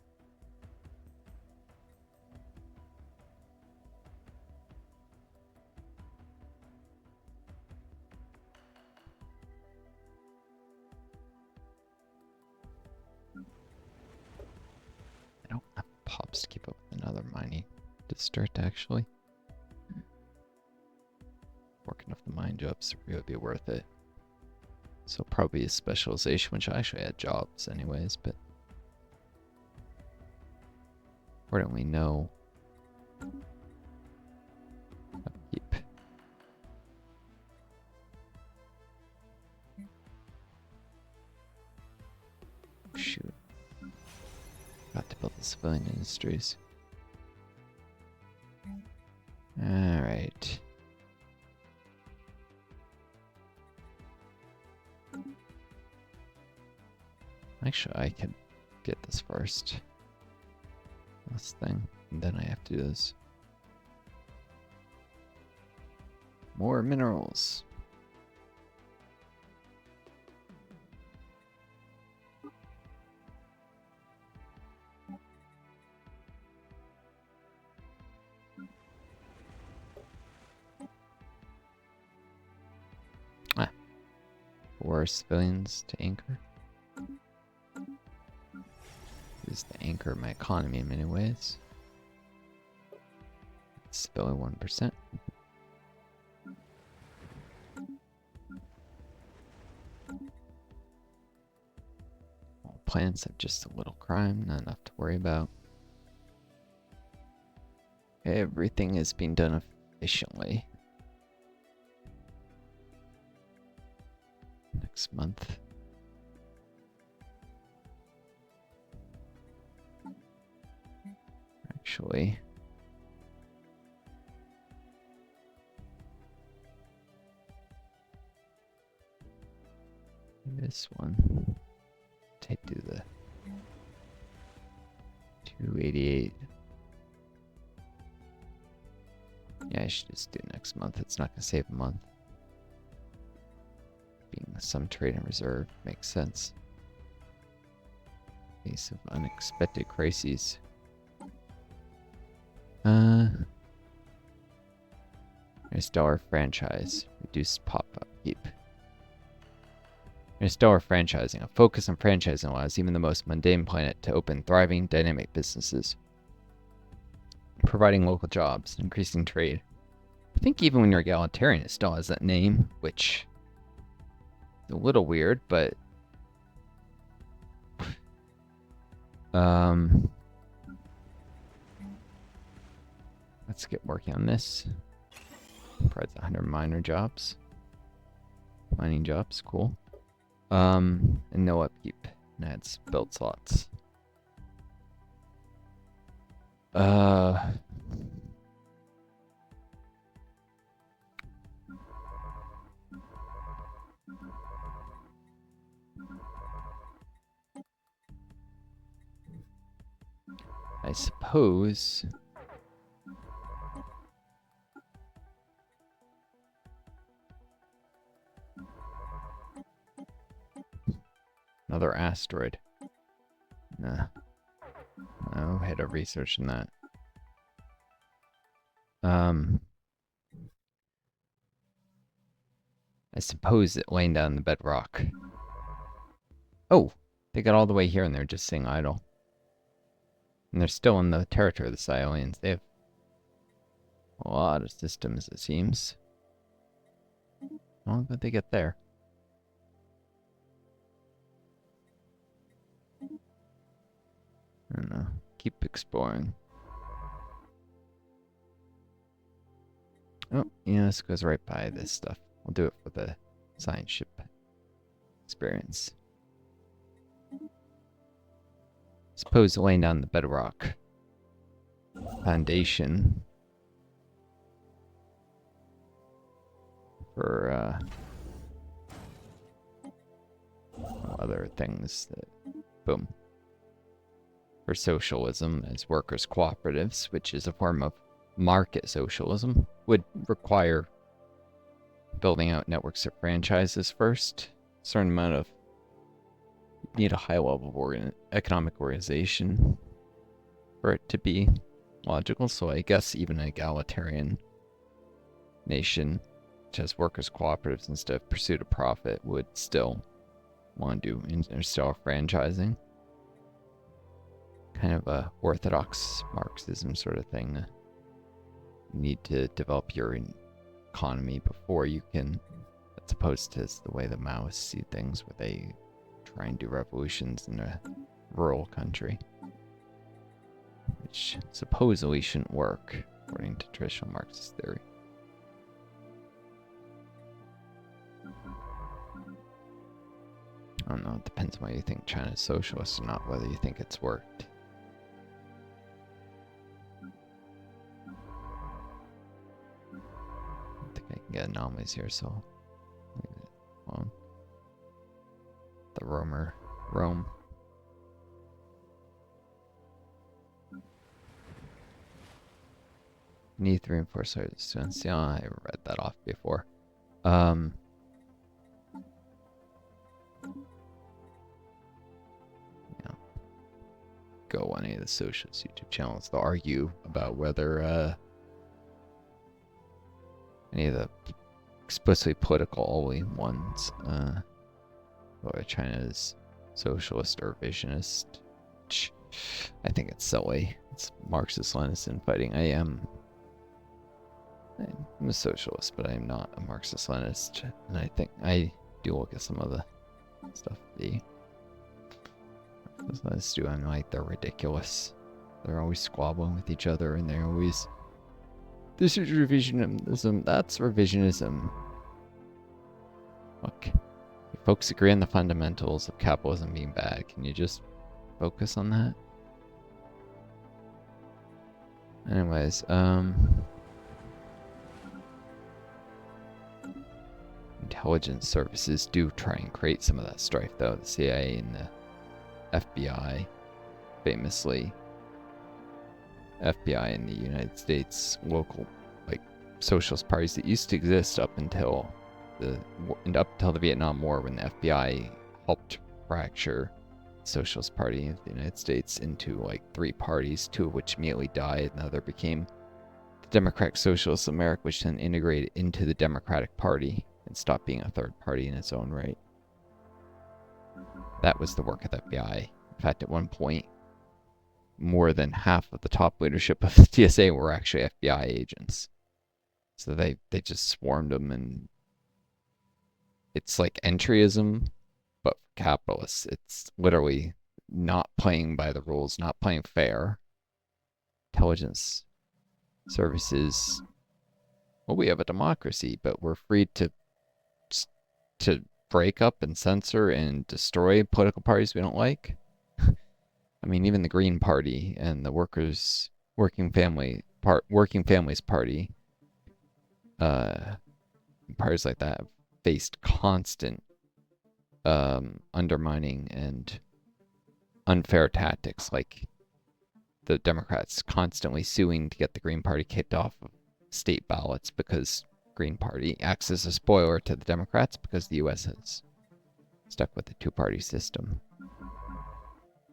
I don't have pops to keep up with another mining district, actually. Working off the mine jobs would be worth it. So probably a specialization, which I actually had jobs anyways, but where don't we know? Upkeep. Shoot. Got to build the civilian industries. Alright. Actually, I could get this first. This thing. And then I have to do this. More minerals. For civilians to anchor. Use the anchor of my economy in many ways. It's below 1%. All plants have just a little crime, not enough to worry about. Everything is being done efficiently. Next month. Actually, this one. Take do the 288. Yeah, I should just do next month. It's not gonna save a month. Being some trade and reserve makes sense. Case of unexpected crises. Stellar franchise. Reduced pop-up keep. Stellar franchising. A focus on franchising allows even the most mundane planet to open thriving, dynamic businesses. Providing local jobs, increasing trade. I think even when you're egalitarian, it still has that name, which is a little weird, but let's get working on this. Provides 100 miner jobs. Mining jobs, cool. And no upkeep. And adds build slots. I suppose another asteroid. Nah. No, head of research in that. I suppose it laying down the bedrock. Oh, they got all the way here and they're just sitting idle. And they're still in the territory of the Psionians. They have a lot of systems, it seems. How long did they get there? I don't know. Keep exploring. Oh, yeah, this goes right by this stuff. We'll do it for the science ship experience. Suppose laying down the bedrock foundation for other things that, boom. For socialism as workers' cooperatives, which is a form of market socialism, would require building out networks of franchises first. A certain amount of need a high level of economic organization for it to be logical. So I guess even an egalitarian nation, which has workers' cooperatives instead of pursuit of profit, would still want to do interstellar franchising. Kind of a orthodox Marxism sort of thing. You need to develop your economy before you can, as opposed to the way the Maoists see things, where they try and do revolutions in a rural country, which supposedly shouldn't work according to traditional Marxist theory. I don't know, it depends on whether you think China's socialist or not, whether you think it's worked. I think I can get anomalies here, so leave it alone. The Rome. Need to reinforce our students. Yeah, I read that off before. Go on any of the socialist YouTube channels. They'll argue about whether any of the explicitly political ones, whether China is socialist or revisionist. I think it's silly. It's Marxist-Leninist infighting. I'm a socialist, but I'm not a Marxist-Leninist, and I think I do look at some of the stuff the Let's do. I'm like, they're ridiculous. They're always squabbling with each other, and they're always, this is revisionism, that's revisionism. Look, you folks agree on the fundamentals of capitalism being bad. Can you just focus on that? Anyways, intelligence services do try and create some of that strife, though. The CIA and the FBI, famously, FBI in the United States, local socialist parties that used to exist up until the Vietnam War, when the FBI helped fracture the Socialist Party of the United States into 3 parties, 2 of which immediately died, and the other became the Democratic Socialists of America, which then integrated into the Democratic Party and stopped being a third party in its own right. That was the work of the FBI. In fact, at one point, more than half of the top leadership of the TSA were actually FBI agents. So they just swarmed them, and it's like entryism, but for capitalists. It's literally not playing by the rules, not playing fair. Intelligence services, well, we have a democracy, but we're free to break up and censor and destroy political parties we don't like. I mean, even the Green Party and the Working Families Party, parties like that have faced constant undermining and unfair tactics, like the Democrats constantly suing to get the Green Party kicked off of state ballots because Green Party acts as a spoiler to the Democrats because the U.S. has stuck with the 2-party system,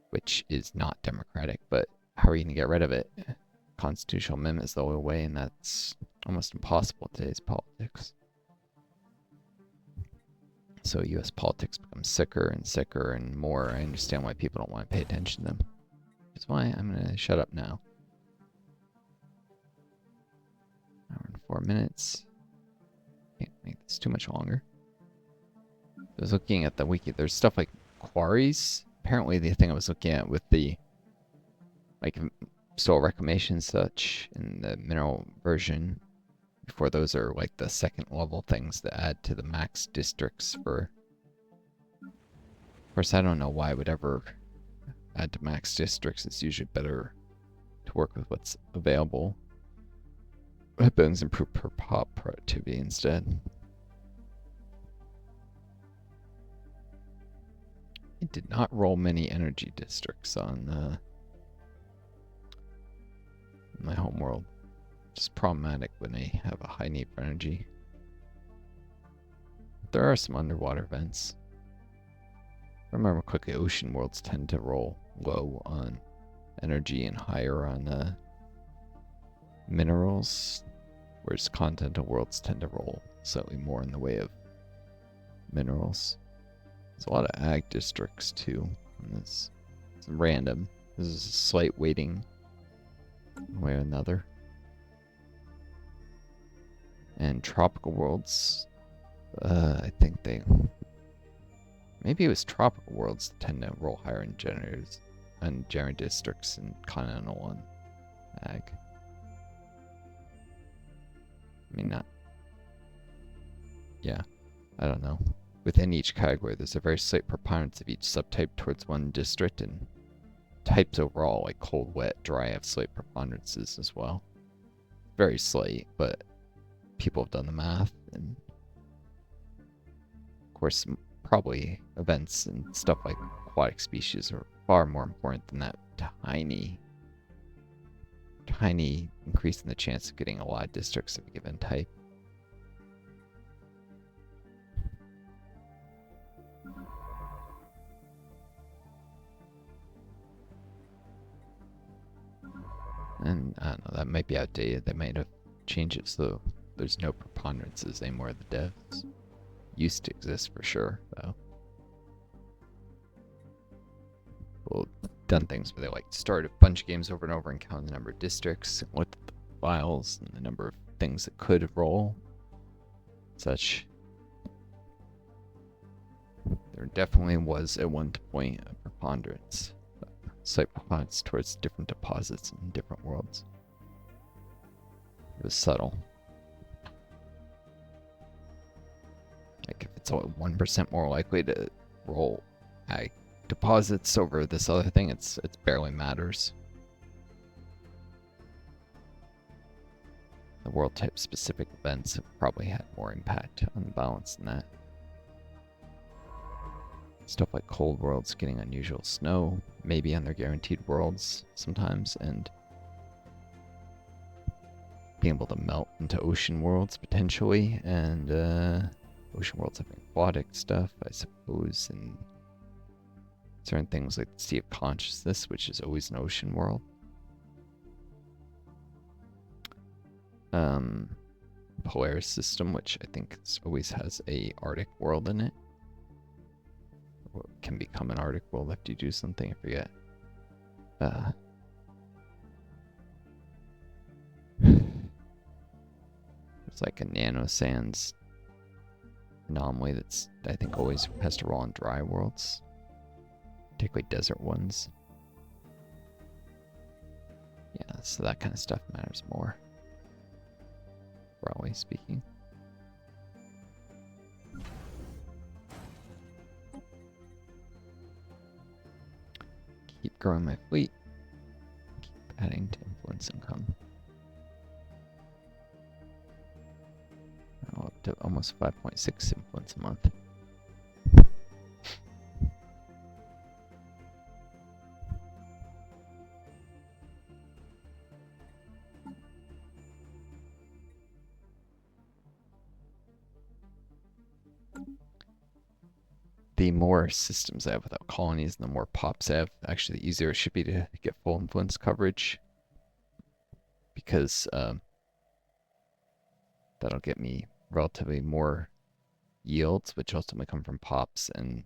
which is not democratic, but how are you going to get rid of it? Constitutional amendment is the only way, and that's almost impossible in today's politics. So U.S. politics becomes sicker and sicker and more. I understand why people don't want to pay attention to them. That's why I'm going to shut up now. Hour and 4 minutes. Can't make this too much longer. I was looking at the wiki. There's stuff like quarries. Apparently the thing I was looking at with the soil reclamation and such in the mineral version, before those are the 2nd level things that add to the max districts for. Of course, I don't know why I would ever add to max districts. It's usually better to work with what's available. Weapons improve per pop productivity instead. It did not roll many energy districts on my homeworld. Just problematic when they have a high need for energy. There are some underwater vents. Remember quickly, ocean worlds tend to roll low on energy and higher on minerals, whereas continental worlds tend to roll slightly more in the way of minerals. There's a lot of ag districts too. And it's random. This is a slight weighting one way or another. And tropical worlds, I think they... Maybe it was tropical worlds that tend to roll higher in generators and generator districts and continental one ag. I mean, not... Yeah, I don't know. Within each category, there's a very slight preponderance of each subtype towards one district, and types overall, like cold, wet, dry, have slight preponderances as well. Very slight, but people have done the math, and of course, probably events and stuff like aquatic species are far more important than that tiny increase in the chance of getting a lot of districts of a given type. And I don't know, that might be outdated. They might have changed it so there's no preponderances anymore. The devs used to exist for sure, though. Well, done things where they like start a bunch of games over and over and count the number of districts, and look at the files and the number of things that could roll. Such. There definitely was at one point a preponderance. Slight preponderance towards different deposits in different worlds. It was subtle. Like if it's 1% more likely to roll ag deposits over this other thing, it barely matters. The world type specific events have probably had more impact on the balance than that. Stuff like cold worlds getting unusual snow, maybe on their guaranteed worlds sometimes, and being able to melt into ocean worlds potentially, and ocean worlds having aquatic stuff, I suppose, and certain things like the Sea of Consciousness, which is always an ocean world. Polaris system, which I think always has a Arctic world in it. Or can become an Arctic world after you do something, I forget. It's like a nano sands anomaly that's, I think, always has to roll on dry worlds, particularly desert ones. Yeah, so that kind of stuff matters more, broadly speaking. Keep growing my fleet. Keep adding to influence income. Now up to almost 5.6 influence a month. The more systems I have without colonies and the more pops I have, actually the easier it should be to get full influence coverage. Because that'll get me relatively more yields, which ultimately come from pops and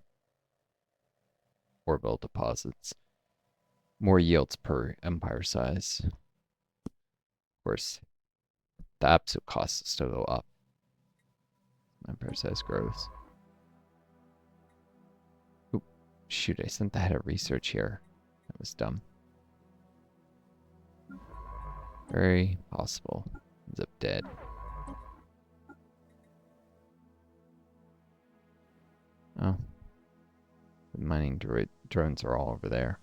orbital deposits. More yields per empire size. Of course, the absolute cost will still go up. Empire size grows. Shoot, I sent the head of research here. That was dumb. Very possible. Ends up dead. Oh. The mining drones are all over there.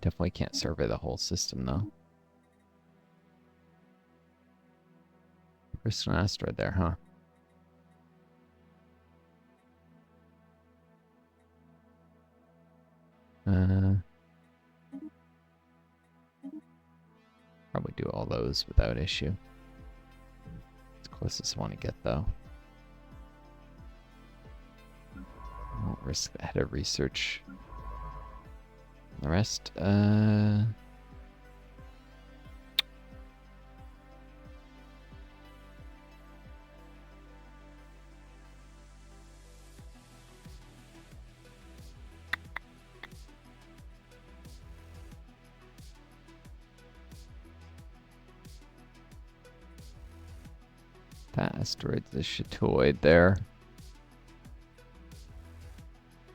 Definitely can't survey the whole system, though. There's an asteroid there, huh? Probably do all those without issue. It's closest I want to get, though. Risk ahead of research. The rest, that asteroid's the Shatoid there.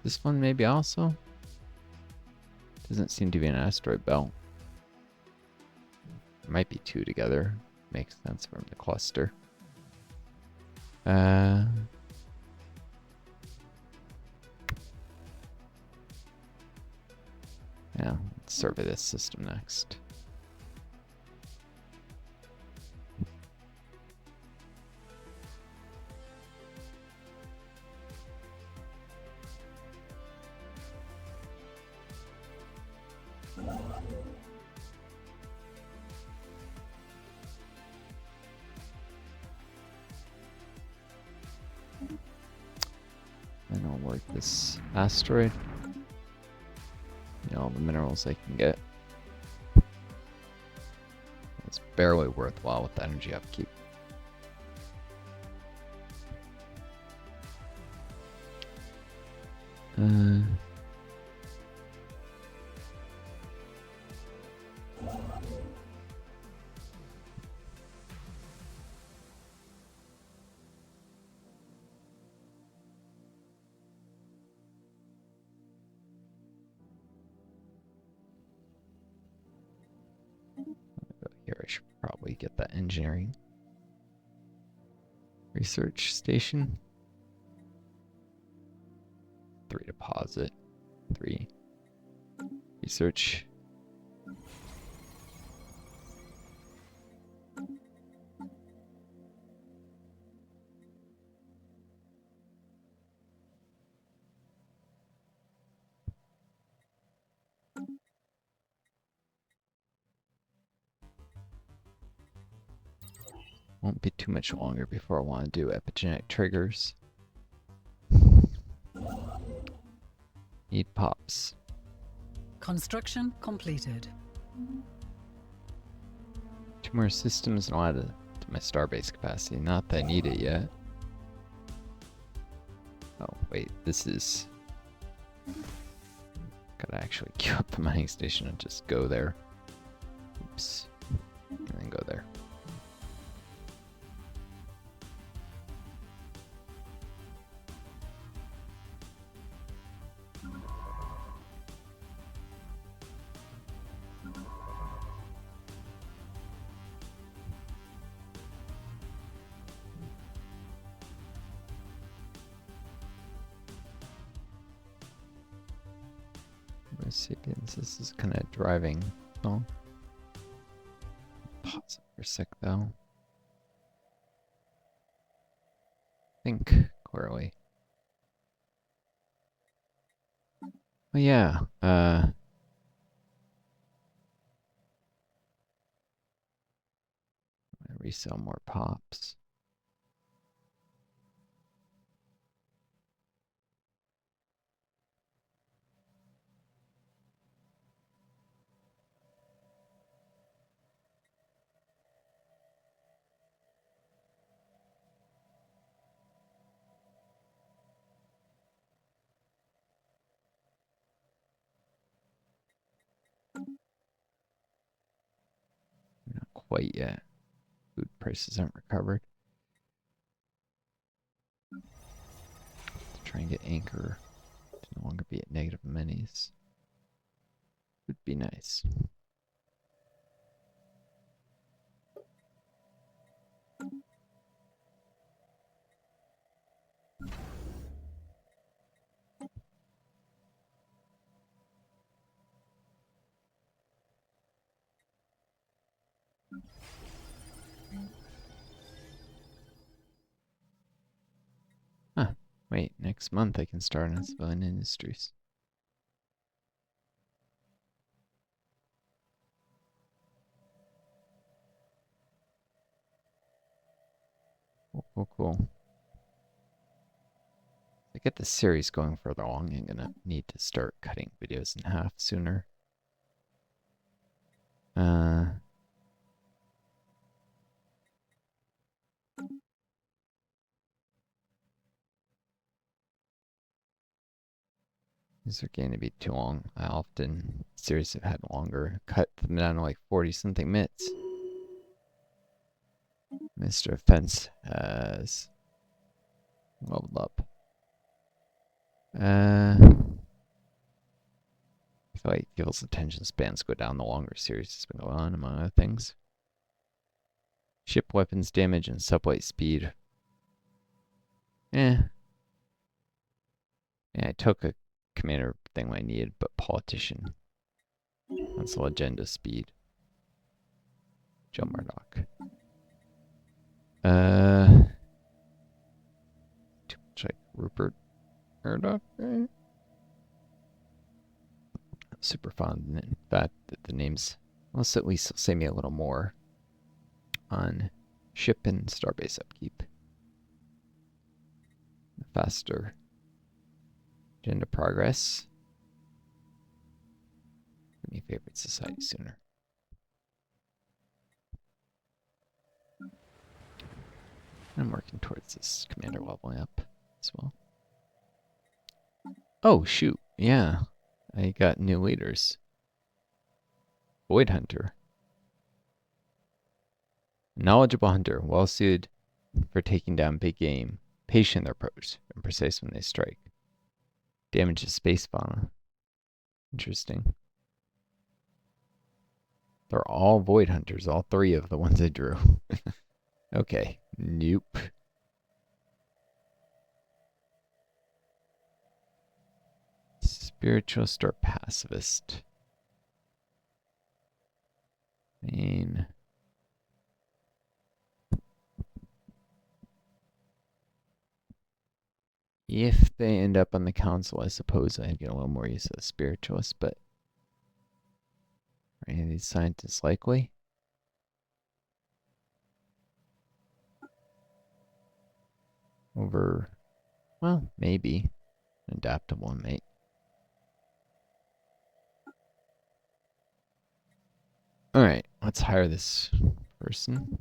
This one maybe also? Doesn't seem to be an asteroid belt. There might be two together. Makes sense from the cluster. Yeah, let's survey this system next. And I'll work this asteroid. All the minerals I can get. It's barely worthwhile with the energy upkeep. Here, I should probably get that engineering research station. 3 deposit, 3 research. Won't be too much longer before I want to do epigenetic triggers. Need pops. Construction completed. 2 more systems and I'll add it to my starbase capacity. Not that I need it yet. Oh, wait, this is... Gotta actually queue up the mining station and just go there. Oops. And then go there. Sapiens, this is kind of driving. Oh. Pause it for a sec though. Think clearly. Oh yeah, resell more pops. Not quite yet. Food prices aren't recovered. Try and get Anchor to no longer be at negative minis. Would be nice. Huh. Wait, next month I can start on civilian industries. Cool, cool, cool. to get this series going further along, I'm gonna need to start cutting videos in half sooner. These are going to be too long. I often series have had longer. Cut them down to like 40 something minutes. Mr. Fence has leveled up. I feel like people's attention spans go down the longer series has been going on, among other things. Ship weapons damage and sublight speed. Yeah, I took a commander thing I needed, but politician. That's the agenda speed. Joe Murdoch. Too much like Rupert Murdoch. Super fond in fact that the names, well, at least save me a little more on ship and starbase upkeep. Faster agenda progress. Give me favorite society sooner. I'm working towards this commander leveling up as well. Oh, shoot. Yeah. I got new leaders. Void Hunter. Knowledgeable hunter, well suited for taking down big game. Patient in their approach and precise when they strike. Damages space fauna. Interesting. They're all Void Hunters, all three of the ones I drew. Okay. Nope. Spiritualist or pacifist? I mean, if they end up on the council, I suppose I'd get a little more use of the spiritualist, but are any of these scientists likely? Over, well, maybe. An adaptable mate. Alright, let's hire this person.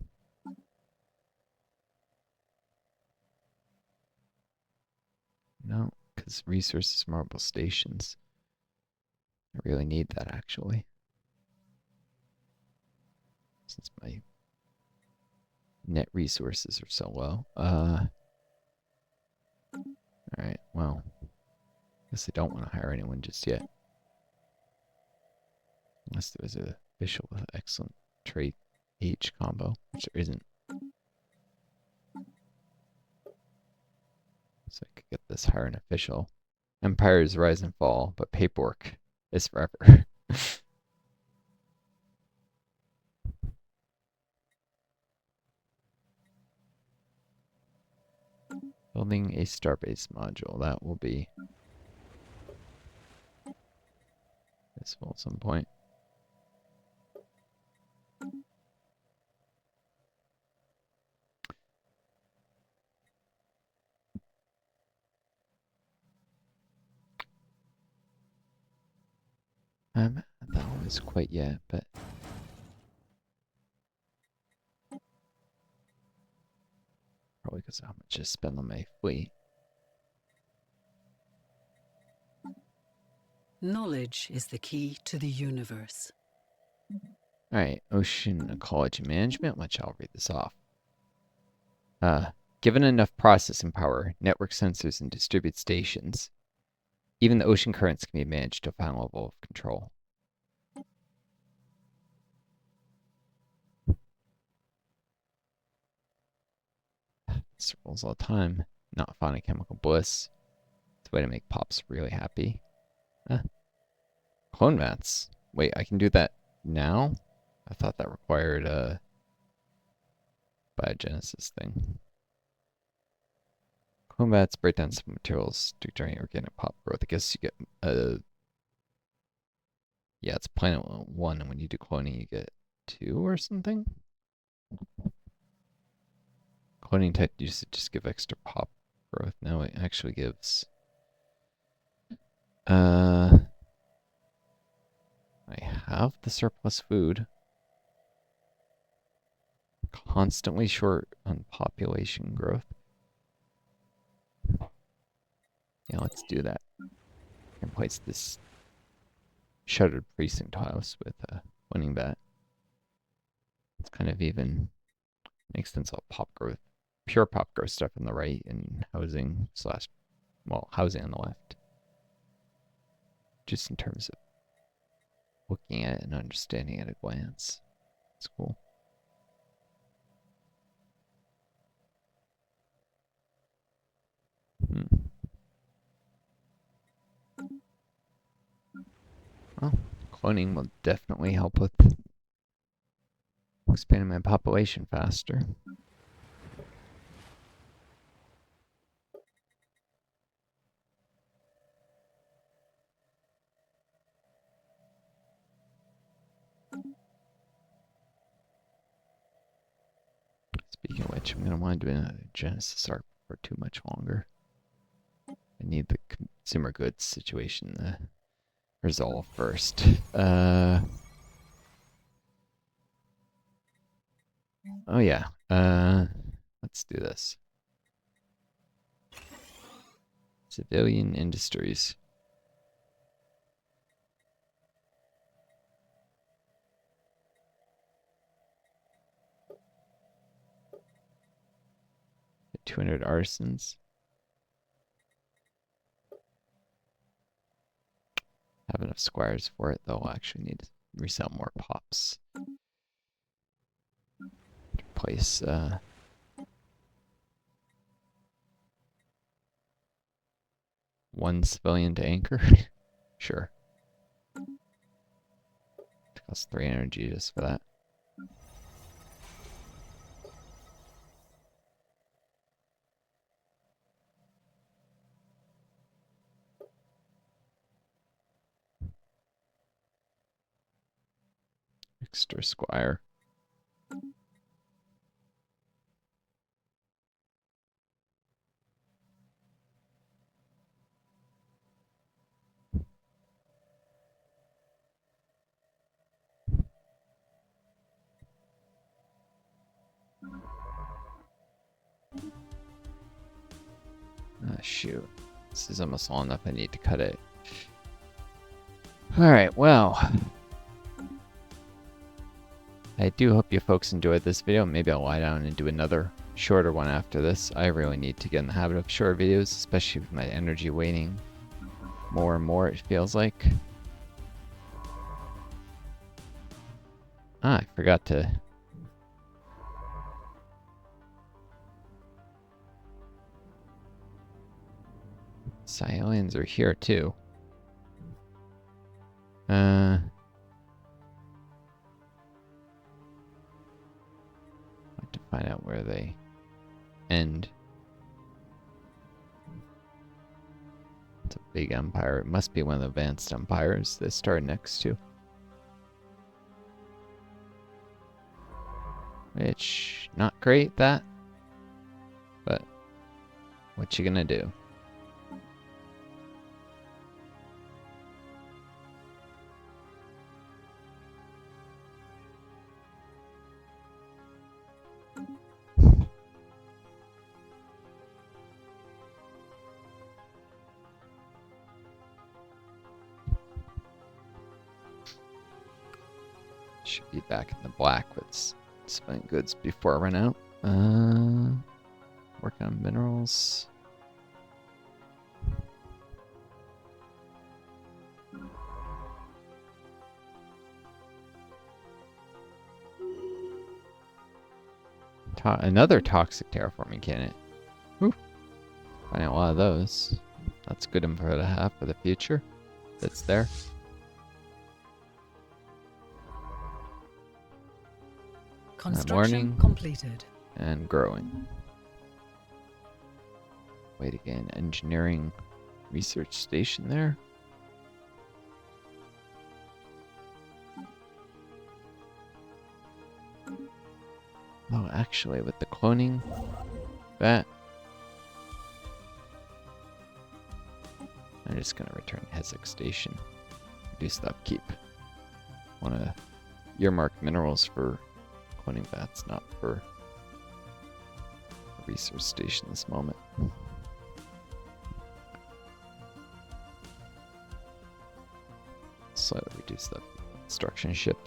No, because resources, marble stations. I really need that, actually. Since my net resources are so low. Alright, well. Guess I don't want to hire anyone just yet. Unless there was an official with excellent trait H combo, which there isn't. So I could get this hire an official. Empires rise and fall, but paperwork is forever. Building a starbase module. That will be useful at some point. Not always quite yet, but probably because of how much I spend on my fleet. Knowledge is the key to the universe. Alright, ocean ecology management, which I'll read this off. Given enough processing power, network sensors, and distributed stations, even the ocean currents can be managed to a final level of control. This rolls all the time. Not finding chemical bliss. It's a way to make Pops really happy. Clone Vats. Wait, I can do that now? I thought that required a biogenesis thing. Clone Vats break down some materials to during organic pop growth. I guess you get yeah, it's planet 1, and when you do cloning, you get 2 or something? Cloning tech used to just give extra pop growth. Now it actually gives. I have the surplus food. Constantly short on population growth. Yeah, let's do that. And place this shuttered precinct house with a winning bat. It's kind of even. Makes sense of pop growth. Pure pop growth stuff on the right and housing slash, well, housing on the left. Just in terms of looking at it and understanding at a glance. It's cool. Well, cloning will definitely help with expanding my population faster. Speaking of which, I'm going to want to do a Genesis arc for too much longer. I need the consumer goods situation to resolve first. Oh yeah. Let's do this. Civilian industries. Get 200 artisans. Have enough squires for it, though. I'll actually need to resell more pops. Replace, one civilian to anchor. Sure. It costs 3 energy just for that. Extra squire. Ah, shoot. This is almost long enough. I need to cut it. Alright, well. I do hope you folks enjoyed this video. Maybe I'll lie down and do another shorter one after this. I really need to get in the habit of short videos, especially with my energy waning more and more, it feels like. Ah, I forgot to... Sciolians are here too. Have to find out where they end. It's a big empire. It must be one of the advanced empires they start next to. Which, not great, that. But, what you gonna do? Should be back in the black with spent goods before I run out. Work on minerals. Another toxic terraforming candidate. Whew. Finding a lot of those. That's good info to have for the future. That's there. Construction completed. And growing. Wait again, engineering research station there. Oh, actually, with the cloning, that we're just gonna return to Hezek Station. Reduce the upkeep. Wanna earmark minerals for cloning vats, not for a research station this moment. Slightly reduce the construction ship.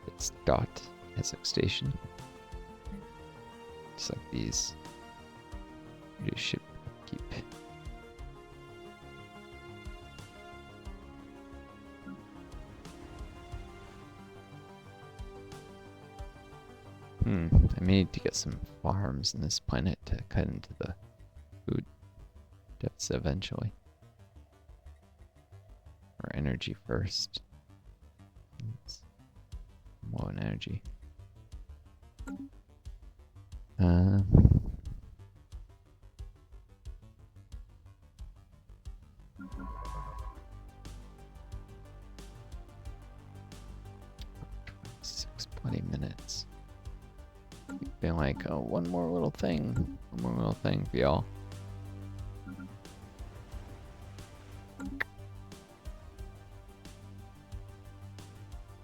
It's dot Hezek Station. Just like these. Reduce ship upkeep. I may need to get some farms in this planet to cut into the food deficit eventually. Or energy first. It's low in energy. Plenty minutes. Been like, oh, one more little thing for y'all.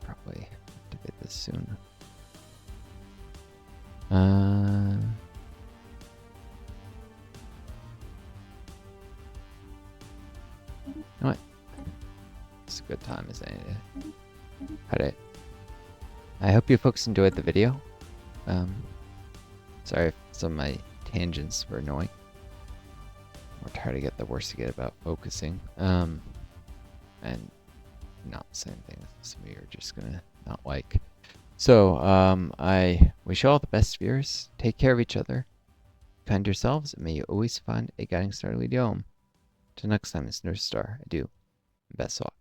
Probably activate this soon. You know what? It's a good time as any to cut it. I hope you folks enjoyed the video. Sorry if some of my tangents were annoying. Or try to get the worst to get about focusing. And not saying things some of you are just gonna not like. So, I wish you all the best, viewers. Take care of each other. Kind yourselves, and may you always find a guiding star to lead you home. Till next time, it's Northstar. Adieu. Best of luck.